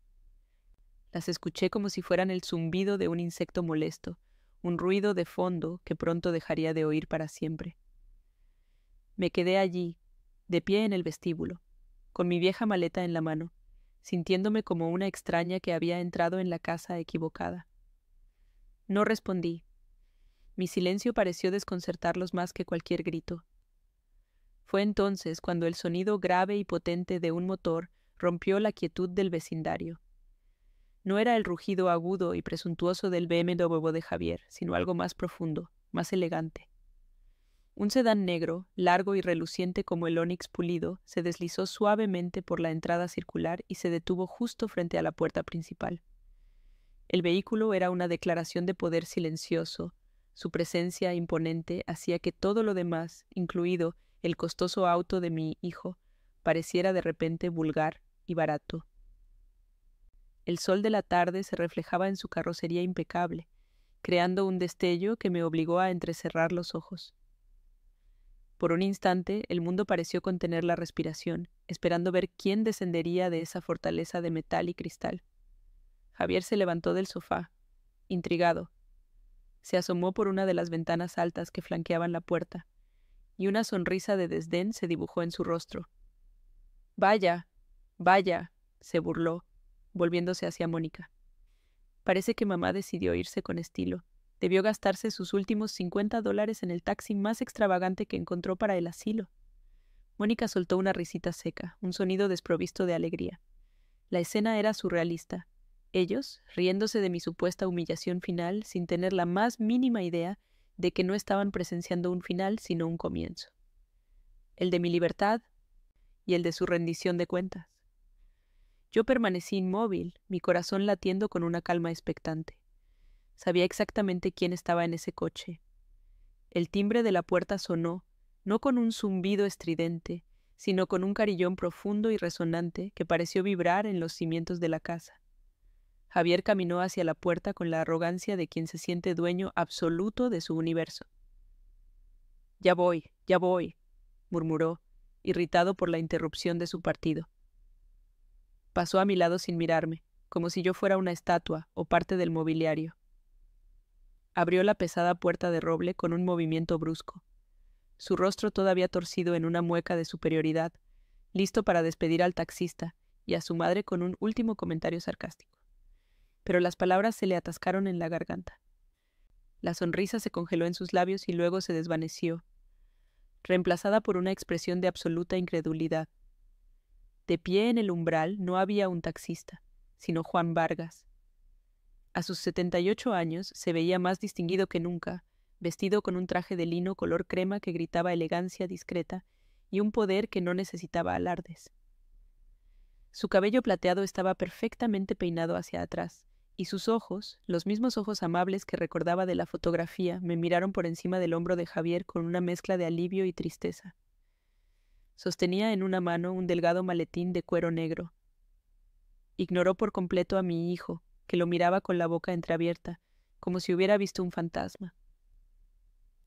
Las escuché como si fueran el zumbido de un insecto molesto, un ruido de fondo que pronto dejaría de oír para siempre. Me quedé allí, de pie en el vestíbulo, con mi vieja maleta en la mano, sintiéndome como una extraña que había entrado en la casa equivocada. No respondí. Mi silencio pareció desconcertarlos más que cualquier grito. Fue entonces cuando el sonido grave y potente de un motor rompió la quietud del vecindario. No era el rugido agudo y presuntuoso del BMW de Javier, sino algo más profundo, más elegante. Un sedán negro, largo y reluciente como el ónix pulido, se deslizó suavemente por la entrada circular y se detuvo justo frente a la puerta principal. El vehículo era una declaración de poder silencioso. Su presencia imponente hacía que todo lo demás, incluido el costoso auto de mi hijo, pareciera de repente vulgar y barato. El sol de la tarde se reflejaba en su carrocería impecable, creando un destello que me obligó a entrecerrar los ojos. Por un instante, el mundo pareció contener la respiración, esperando ver quién descendería de esa fortaleza de metal y cristal. Javier se levantó del sofá, intrigado. Se asomó por una de las ventanas altas que flanqueaban la puerta, y una sonrisa de desdén se dibujó en su rostro. «Vaya, vaya», se burló, volviéndose hacia Mónica. Parece que mamá decidió irse con estilo. Debió gastarse sus últimos $50 en el taxi más extravagante que encontró para el asilo. Mónica soltó una risita seca, un sonido desprovisto de alegría. La escena era surrealista. Ellos, riéndose de mi supuesta humillación final, sin tener la más mínima idea de que no estaban presenciando un final, sino un comienzo. El de mi libertad y el de su rendición de cuentas. Yo permanecí inmóvil, mi corazón latiendo con una calma expectante. Sabía exactamente quién estaba en ese coche. El timbre de la puerta sonó, no con un zumbido estridente, sino con un carillón profundo y resonante que pareció vibrar en los cimientos de la casa. Javier caminó hacia la puerta con la arrogancia de quien se siente dueño absoluto de su universo. «Ya voy», murmuró, irritado por la interrupción de su partido. Pasó a mi lado sin mirarme, como si yo fuera una estatua o parte del mobiliario. Abrió la pesada puerta de roble con un movimiento brusco, su rostro todavía torcido en una mueca de superioridad, listo para despedir al taxista y a su madre con un último comentario sarcástico. Pero las palabras se le atascaron en la garganta. La sonrisa se congeló en sus labios y luego se desvaneció, reemplazada por una expresión de absoluta incredulidad. De pie en el umbral no había un taxista, sino Juan Vargas. A sus 78 años se veía más distinguido que nunca, vestido con un traje de lino color crema que gritaba elegancia discreta y un poder que no necesitaba alardes. Su cabello plateado estaba perfectamente peinado hacia atrás, y sus ojos, los mismos ojos amables que recordaba de la fotografía, me miraron por encima del hombro de Javier con una mezcla de alivio y tristeza. Sostenía en una mano un delgado maletín de cuero negro. Ignoró por completo a mi hijo, que lo miraba con la boca entreabierta, como si hubiera visto un fantasma.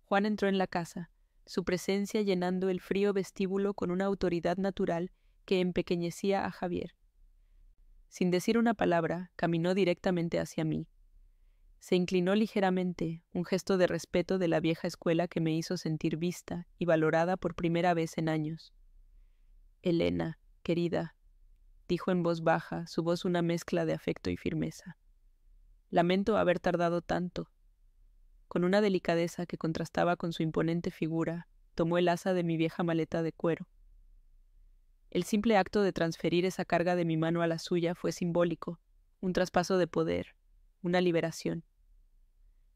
Juan entró en la casa, su presencia llenando el frío vestíbulo con una autoridad natural que empequeñecía a Javier. Sin decir una palabra, caminó directamente hacia mí. Se inclinó ligeramente, un gesto de respeto de la vieja escuela que me hizo sentir vista y valorada por primera vez en años. «Elena, querida», dijo en voz baja, su voz una mezcla de afecto y firmeza. «Lamento haber tardado tanto». Con una delicadeza que contrastaba con su imponente figura, tomó el asa de mi vieja maleta de cuero. El simple acto de transferir esa carga de mi mano a la suya fue simbólico, un traspaso de poder, una liberación.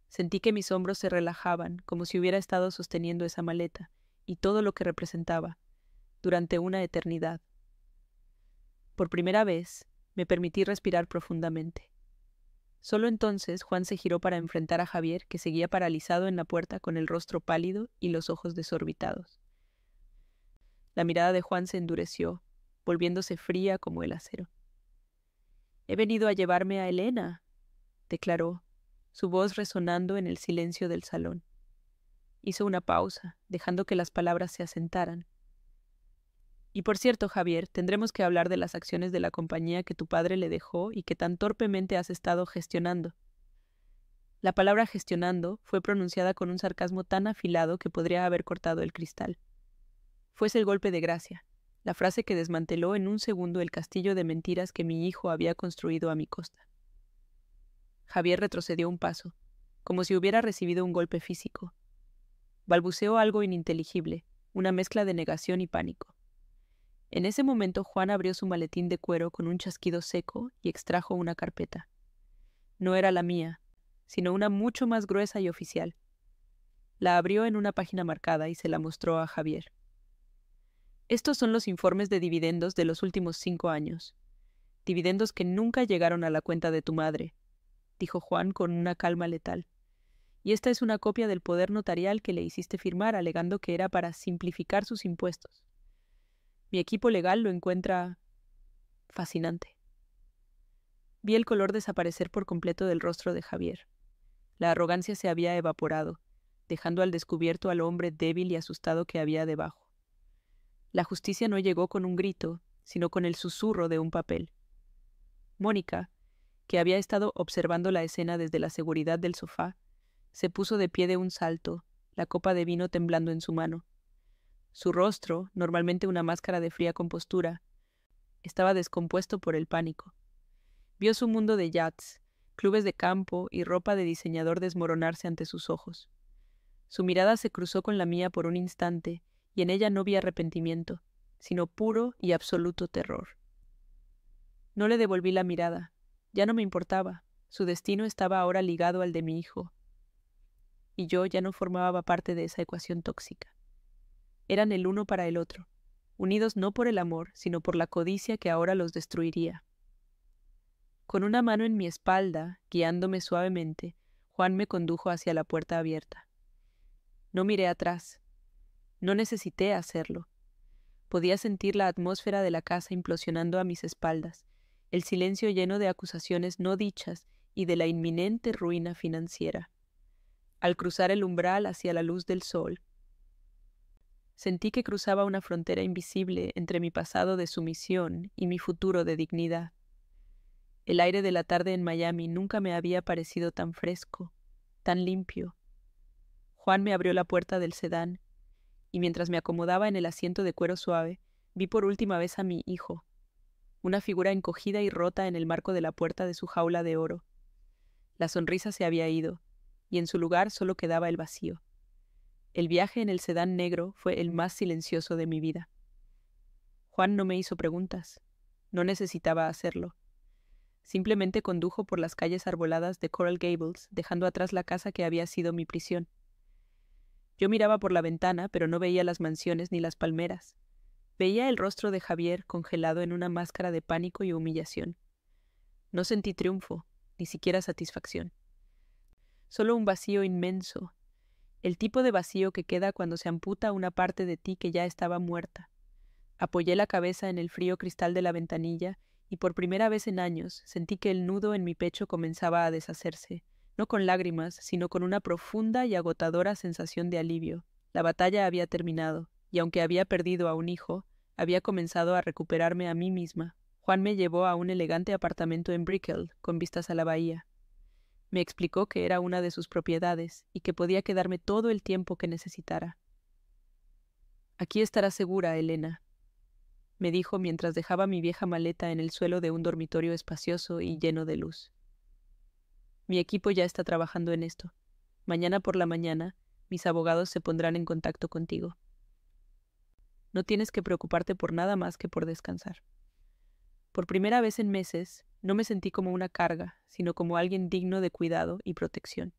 Sentí que mis hombros se relajaban, como si hubiera estado sosteniendo esa maleta, y todo lo que representaba, durante una eternidad. Por primera vez, me permití respirar profundamente. Solo entonces Juan se giró para enfrentar a Javier, que seguía paralizado en la puerta con el rostro pálido y los ojos desorbitados. La mirada de Juan se endureció, volviéndose fría como el acero. «He venido a llevarme a Elena», declaró, su voz resonando en el silencio del salón. Hizo una pausa, dejando que las palabras se asentaran. «Y por cierto, Javier, tendremos que hablar de las acciones de la compañía que tu padre le dejó y que tan torpemente has estado gestionando». La palabra gestionando fue pronunciada con un sarcasmo tan afilado que podría haber cortado el cristal. Fuese el golpe de gracia, la frase que desmanteló en un segundo el castillo de mentiras que mi hijo había construido a mi costa. Javier retrocedió un paso, como si hubiera recibido un golpe físico. Balbuceó algo ininteligible, una mezcla de negación y pánico. En ese momento Juan abrió su maletín de cuero con un chasquido seco y extrajo una carpeta. No era la mía, sino una mucho más gruesa y oficial. La abrió en una página marcada y se la mostró a Javier. «Estos son los informes de dividendos de los últimos 5 años. Dividendos que nunca llegaron a la cuenta de tu madre», dijo Juan con una calma letal. «Y esta es una copia del poder notarial que le hiciste firmar alegando que era para simplificar sus impuestos. Mi equipo legal lo encuentra fascinante». Vi el color desaparecer por completo del rostro de Javier. La arrogancia se había evaporado, dejando al descubierto al hombre débil y asustado que había debajo. La justicia no llegó con un grito, sino con el susurro de un papel. Mónica, que había estado observando la escena desde la seguridad del sofá, se puso de pie de un salto, la copa de vino temblando en su mano. Su rostro, normalmente una máscara de fría compostura, estaba descompuesto por el pánico. Vio su mundo de yachts, clubes de campo y ropa de diseñador desmoronarse ante sus ojos. Su mirada se cruzó con la mía por un instante, y en ella no vi arrepentimiento, sino puro y absoluto terror. No le devolví la mirada. Ya no me importaba. Su destino estaba ahora ligado al de mi hijo. Y yo ya no formaba parte de esa ecuación tóxica. Eran el uno para el otro, unidos no por el amor, sino por la codicia que ahora los destruiría. Con una mano en mi espalda, guiándome suavemente, Juan me condujo hacia la puerta abierta. No miré atrás. No necesité hacerlo. Podía sentir la atmósfera de la casa implosionando a mis espaldas, el silencio lleno de acusaciones no dichas y de la inminente ruina financiera. Al cruzar el umbral hacia la luz del sol, sentí que cruzaba una frontera invisible entre mi pasado de sumisión y mi futuro de dignidad. El aire de la tarde en Miami nunca me había parecido tan fresco, tan limpio. Juan me abrió la puerta del sedán, y mientras me acomodaba en el asiento de cuero suave, vi por última vez a mi hijo, una figura encogida y rota en el marco de la puerta de su jaula de oro. La sonrisa se había ido, y en su lugar solo quedaba el vacío. El viaje en el sedán negro fue el más silencioso de mi vida. Juan no me hizo preguntas. No necesitaba hacerlo. Simplemente condujo por las calles arboladas de Coral Gables, dejando atrás la casa que había sido mi prisión. Yo miraba por la ventana, pero no veía las mansiones ni las palmeras. Veía el rostro de Javier congelado en una máscara de pánico y humillación. No sentí triunfo, ni siquiera satisfacción. Solo un vacío inmenso, el tipo de vacío que queda cuando se amputa una parte de ti que ya estaba muerta. Apoyé la cabeza en el frío cristal de la ventanilla y por primera vez en años sentí que el nudo en mi pecho comenzaba a deshacerse, no con lágrimas, sino con una profunda y agotadora sensación de alivio. La batalla había terminado, y aunque había perdido a un hijo, había comenzado a recuperarme a mí misma. Juan me llevó a un elegante apartamento en Brickell, con vistas a la bahía. Me explicó que era una de sus propiedades y que podía quedarme todo el tiempo que necesitara. «Aquí estarás segura, Elena», me dijo mientras dejaba mi vieja maleta en el suelo de un dormitorio espacioso y lleno de luz. «Mi equipo ya está trabajando en esto. Mañana por la mañana, mis abogados se pondrán en contacto contigo. No tienes que preocuparte por nada más que por descansar». Por primera vez en meses, no me sentí como una carga, sino como alguien digno de cuidado y protección.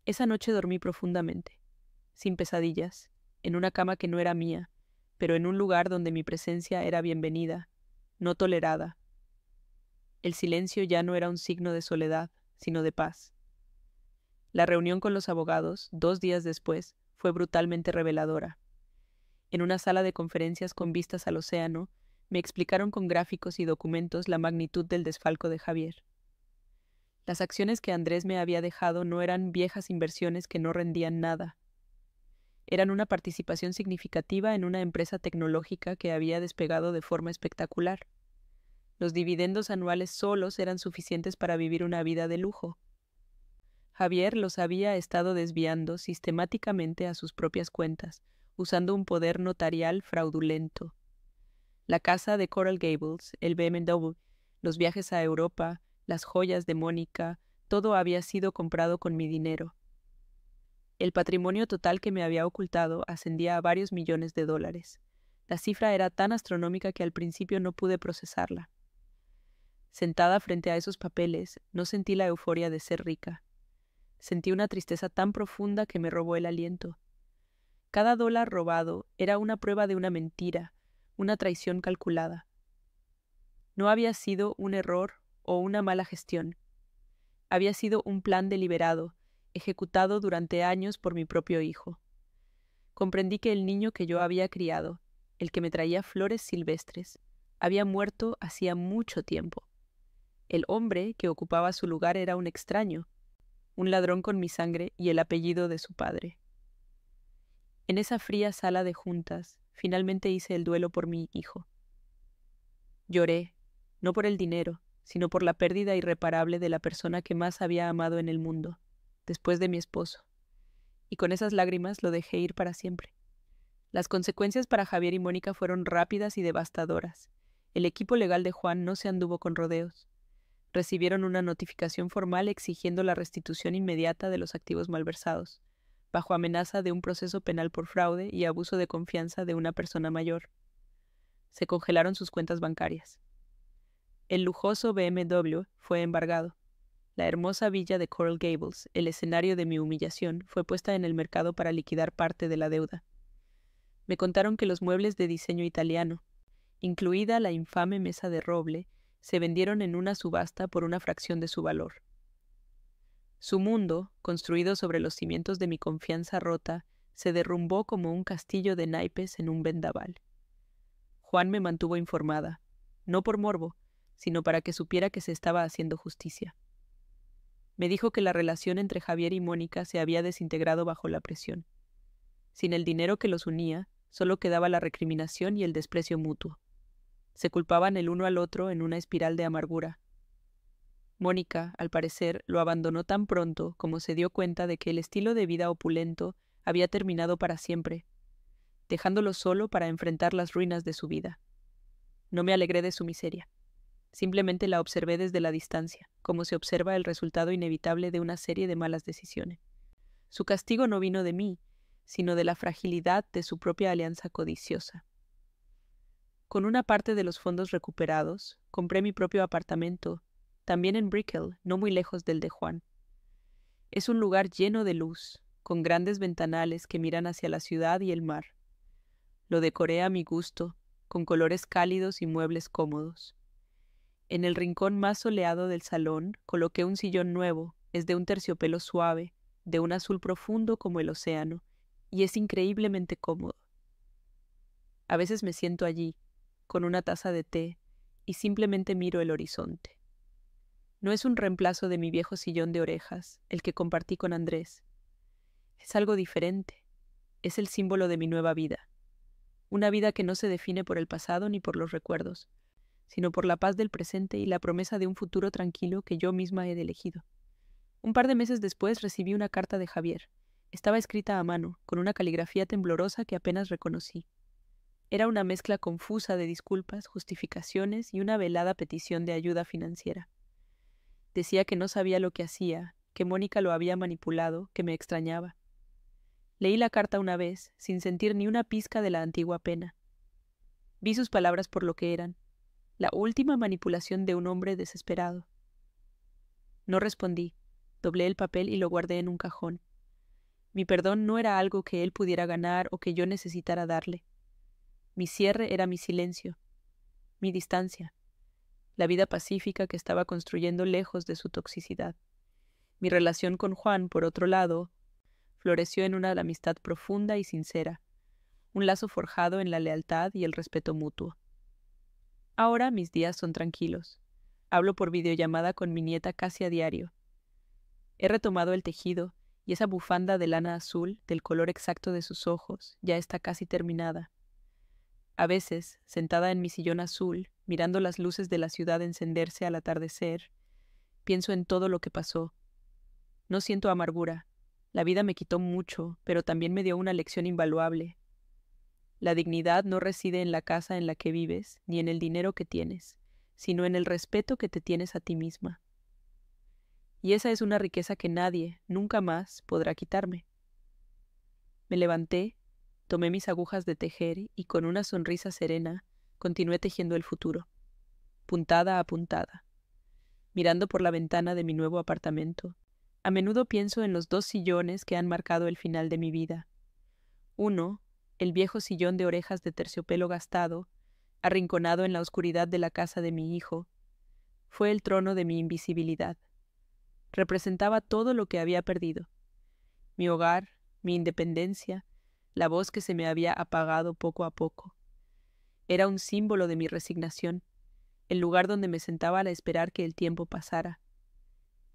Esa noche dormí profundamente, sin pesadillas, en una cama que no era mía, pero en un lugar donde mi presencia era bienvenida, no tolerada. El silencio ya no era un signo de soledad, sino de paz. La reunión con los abogados, 2 días después, fue brutalmente reveladora. En una sala de conferencias con vistas al océano, me explicaron con gráficos y documentos la magnitud del desfalco de Javier. Las acciones que Andrés me había dejado no eran viejas inversiones que no rendían nada. Eran una participación significativa en una empresa tecnológica que había despegado de forma espectacular. Los dividendos anuales solos eran suficientes para vivir una vida de lujo. Javier los había estado desviando sistemáticamente a sus propias cuentas, usando un poder notarial fraudulento. La casa de Coral Gables, el BMW, los viajes a Europa, las joyas de Mónica, todo había sido comprado con mi dinero. El patrimonio total que me había ocultado ascendía a varios millones de dólares. La cifra era tan astronómica que al principio no pude procesarla. Sentada frente a esos papeles, no sentí la euforia de ser rica. Sentí una tristeza tan profunda que me robó el aliento. Cada dólar robado era una prueba de una mentira, una traición calculada. No había sido un error o una mala gestión. Había sido un plan deliberado, ejecutado durante años por mi propio hijo. Comprendí que el niño que yo había criado, el que me traía flores silvestres, había muerto hacía mucho tiempo. El hombre que ocupaba su lugar era un extraño, un ladrón con mi sangre y el apellido de su padre. En esa fría sala de juntas, finalmente hice el duelo por mi hijo. Lloré, no por el dinero, sino por la pérdida irreparable de la persona que más había amado en el mundo, después de mi esposo, y con esas lágrimas lo dejé ir para siempre. Las consecuencias para Javier y Mónica fueron rápidas y devastadoras. El equipo legal de Juan no se anduvo con rodeos. Recibieron una notificación formal exigiendo la restitución inmediata de los activos malversados, bajo amenaza de un proceso penal por fraude y abuso de confianza de una persona mayor. Se congelaron sus cuentas bancarias. El lujoso BMW fue embargado. La hermosa villa de Coral Gables, el escenario de mi humillación, fue puesta en el mercado para liquidar parte de la deuda. Me contaron que los muebles de diseño italiano, incluida la infame mesa de roble, se vendieron en una subasta por una fracción de su valor. Su mundo, construido sobre los cimientos de mi confianza rota, se derrumbó como un castillo de naipes en un vendaval. Juan me mantuvo informada, no por morbo, sino para que supiera que se estaba haciendo justicia. Me dijo que la relación entre Javier y Mónica se había desintegrado bajo la presión. Sin el dinero que los unía, solo quedaba la recriminación y el desprecio mutuo. Se culpaban el uno al otro en una espiral de amargura. Mónica, al parecer, lo abandonó tan pronto como se dio cuenta de que el estilo de vida opulento había terminado para siempre, dejándolo solo para enfrentar las ruinas de su vida. No me alegré de su miseria. Simplemente la observé desde la distancia, como se observa el resultado inevitable de una serie de malas decisiones. Su castigo no vino de mí, sino de la fragilidad de su propia alianza codiciosa. Con una parte de los fondos recuperados, compré mi propio apartamento, también en Brickell, no muy lejos del de Juan. Es un lugar lleno de luz, con grandes ventanales que miran hacia la ciudad y el mar. Lo decoré a mi gusto, con colores cálidos y muebles cómodos. En el rincón más soleado del salón coloqué un sillón nuevo, es de un terciopelo suave, de un azul profundo como el océano, y es increíblemente cómodo. A veces me siento allí, con una taza de té, y simplemente miro el horizonte. No es un reemplazo de mi viejo sillón de orejas, el que compartí con Andrés. Es algo diferente. Es el símbolo de mi nueva vida. Una vida que no se define por el pasado ni por los recuerdos, sino por la paz del presente y la promesa de un futuro tranquilo que yo misma he elegido. Un par de meses después recibí una carta de Javier. Estaba escrita a mano, con una caligrafía temblorosa que apenas reconocí. Era una mezcla confusa de disculpas, justificaciones y una velada petición de ayuda financiera. Decía que no sabía lo que hacía, que Mónica lo había manipulado, que me extrañaba. Leí la carta una vez, sin sentir ni una pizca de la antigua pena. Vi sus palabras por lo que eran, la última manipulación de un hombre desesperado. No respondí, doblé el papel y lo guardé en un cajón. Mi perdón no era algo que él pudiera ganar o que yo necesitara darle. Mi cierre era mi silencio, mi distancia, la vida pacífica que estaba construyendo lejos de su toxicidad. Mi relación con Juan, por otro lado, floreció en una amistad profunda y sincera, un lazo forjado en la lealtad y el respeto mutuo. Ahora mis días son tranquilos. Hablo por videollamada con mi nieta casi a diario. He retomado el tejido y esa bufanda de lana azul, del color exacto de sus ojos, ya está casi terminada. A veces, sentada en mi sillón azul, mirando las luces de la ciudad encenderse al atardecer, pienso en todo lo que pasó. No siento amargura. La vida me quitó mucho, pero también me dio una lección invaluable. La dignidad no reside en la casa en la que vives, ni en el dinero que tienes, sino en el respeto que te tienes a ti misma. Y esa es una riqueza que nadie, nunca más, podrá quitarme. Me levanté, tomé mis agujas de tejer y con una sonrisa serena continué tejiendo el futuro, puntada a puntada. Mirando por la ventana de mi nuevo apartamento, a menudo pienso en los 2 sillones que han marcado el final de mi vida. Uno, el viejo sillón de orejas de terciopelo gastado, arrinconado en la oscuridad de la casa de mi hijo, fue el trono de mi invisibilidad. Representaba todo lo que había perdido: mi hogar, mi independencia, la voz que se me había apagado poco a poco. Era un símbolo de mi resignación, el lugar donde me sentaba a esperar que el tiempo pasara.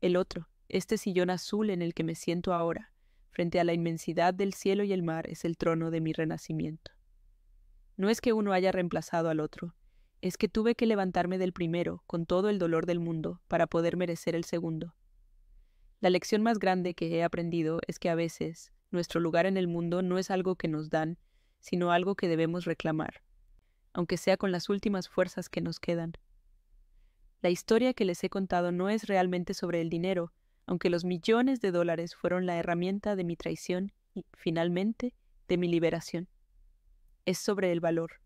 El otro, este sillón azul en el que me siento ahora, frente a la inmensidad del cielo y el mar, es el trono de mi renacimiento. No es que uno haya reemplazado al otro, es que tuve que levantarme del primero con todo el dolor del mundo para poder merecer el segundo. La lección más grande que he aprendido es que a veces nuestro lugar en el mundo no es algo que nos dan, sino algo que debemos reclamar, aunque sea con las últimas fuerzas que nos quedan. La historia que les he contado no es realmente sobre el dinero, aunque los millones de dólares fueron la herramienta de mi traición y, finalmente, de mi liberación. Es sobre el valor.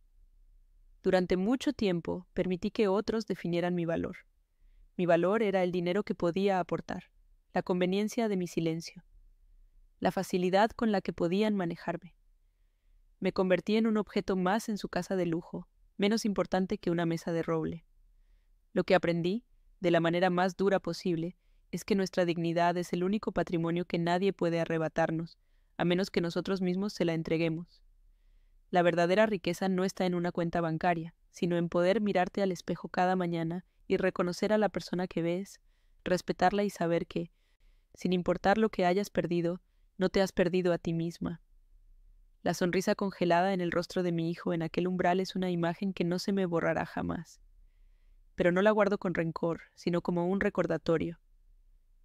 Durante mucho tiempo permití que otros definieran mi valor. Mi valor era el dinero que podía aportar, la conveniencia de mi silencio, la facilidad con la que podían manejarme. Me convertí en un objeto más en su casa de lujo, menos importante que una mesa de roble. Lo que aprendí, de la manera más dura posible, es que nuestra dignidad es el único patrimonio que nadie puede arrebatarnos, a menos que nosotros mismos se la entreguemos. La verdadera riqueza no está en una cuenta bancaria, sino en poder mirarte al espejo cada mañana y reconocer a la persona que ves, respetarla y saber que, sin importar lo que hayas perdido, no te has perdido a ti misma. La sonrisa congelada en el rostro de mi hijo en aquel umbral es una imagen que no se me borrará jamás. Pero no la guardo con rencor, sino como un recordatorio.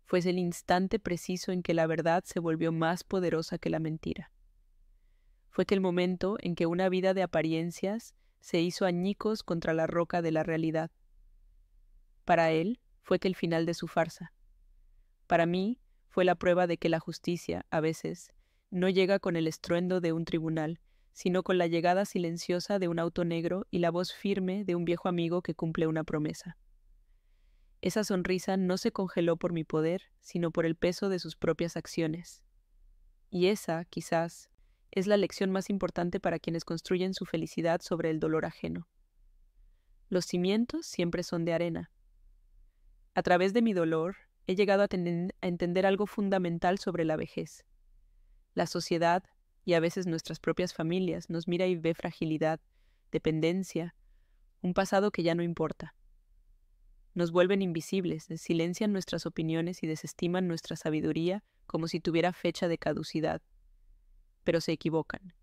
Fue el instante preciso en que la verdad se volvió más poderosa que la mentira. Fue el momento en que una vida de apariencias se hizo añicos contra la roca de la realidad. Para él fue el final de su farsa. Para mí fue la prueba de que la justicia, a veces, no llega con el estruendo de un tribunal, sino con la llegada silenciosa de un auto negro y la voz firme de un viejo amigo que cumple una promesa. Esa sonrisa no se congeló por mi poder, sino por el peso de sus propias acciones. Y esa, quizás, es la lección más importante para quienes construyen su felicidad sobre el dolor ajeno. Los cimientos siempre son de arena. A través de mi dolor, he llegado a entender algo fundamental sobre la vejez. La sociedad, y a veces nuestras propias familias, nos mira y ve fragilidad, dependencia, un pasado que ya no importa. Nos vuelven invisibles, silencian nuestras opiniones y desestiman nuestra sabiduría como si tuviera fecha de caducidad. Pero se equivocan.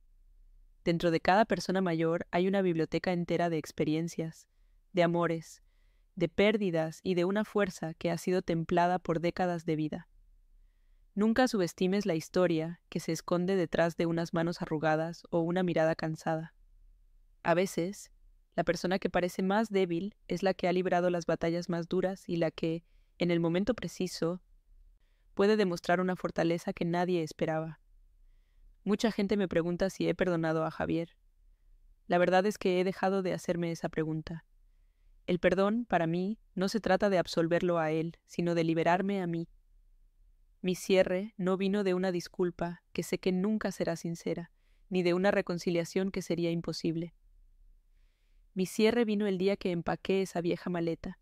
Dentro de cada persona mayor hay una biblioteca entera de experiencias, de amores, de pérdidas y de una fuerza que ha sido templada por décadas de vida. Nunca subestimes la historia que se esconde detrás de unas manos arrugadas o una mirada cansada. A veces, la persona que parece más débil es la que ha librado las batallas más duras y la que, en el momento preciso, puede demostrar una fortaleza que nadie esperaba. Mucha gente me pregunta si he perdonado a Javier. La verdad es que he dejado de hacerme esa pregunta. El perdón, para mí, no se trata de absolverlo a él, sino de liberarme a mí. Mi cierre no vino de una disculpa que sé que nunca será sincera, ni de una reconciliación que sería imposible. Mi cierre vino el día que empaqué esa vieja maleta,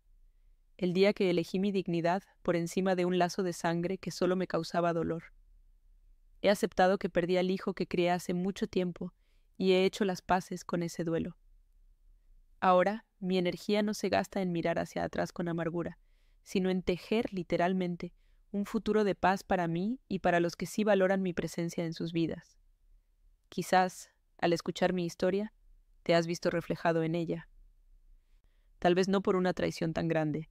el día que elegí mi dignidad por encima de un lazo de sangre que solo me causaba dolor. He aceptado que perdí al hijo que crié hace mucho tiempo y he hecho las paces con ese duelo. Ahora, mi energía no se gasta en mirar hacia atrás con amargura, sino en tejer literalmente un futuro de paz para mí y para los que sí valoran mi presencia en sus vidas. Quizás, al escuchar mi historia, te has visto reflejado en ella. Tal vez no por una traición tan grande,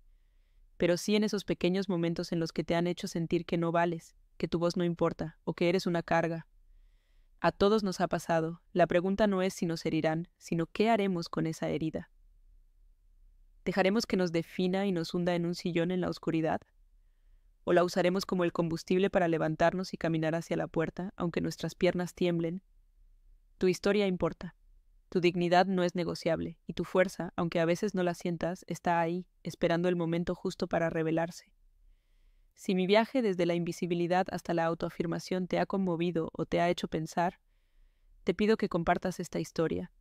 pero sí en esos pequeños momentos en los que te han hecho sentir que no vales, que tu voz no importa o que eres una carga. A todos nos ha pasado. La pregunta no es si nos herirán, sino qué haremos con esa herida. ¿Dejaremos que nos defina y nos hunda en un sillón en la oscuridad? ¿O la usaremos como el combustible para levantarnos y caminar hacia la puerta, aunque nuestras piernas tiemblen? Tu historia importa. Tu dignidad no es negociable, y tu fuerza, aunque a veces no la sientas, está ahí, esperando el momento justo para revelarse. Si mi viaje desde la invisibilidad hasta la autoafirmación te ha conmovido o te ha hecho pensar, te pido que compartas esta historia.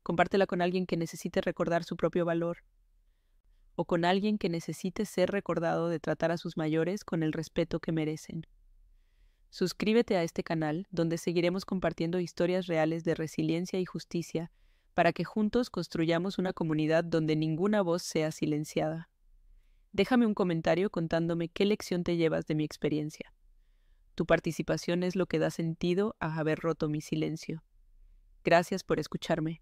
Compártela con alguien que necesite recordar su propio valor, o con alguien que necesite ser recordado de tratar a sus mayores con el respeto que merecen. Suscríbete a este canal, donde seguiremos compartiendo historias reales de resiliencia y justicia, para que juntos construyamos una comunidad donde ninguna voz sea silenciada. Déjame un comentario contándome qué lección te llevas de mi experiencia. Tu participación es lo que da sentido a haber roto mi silencio. Gracias por escucharme.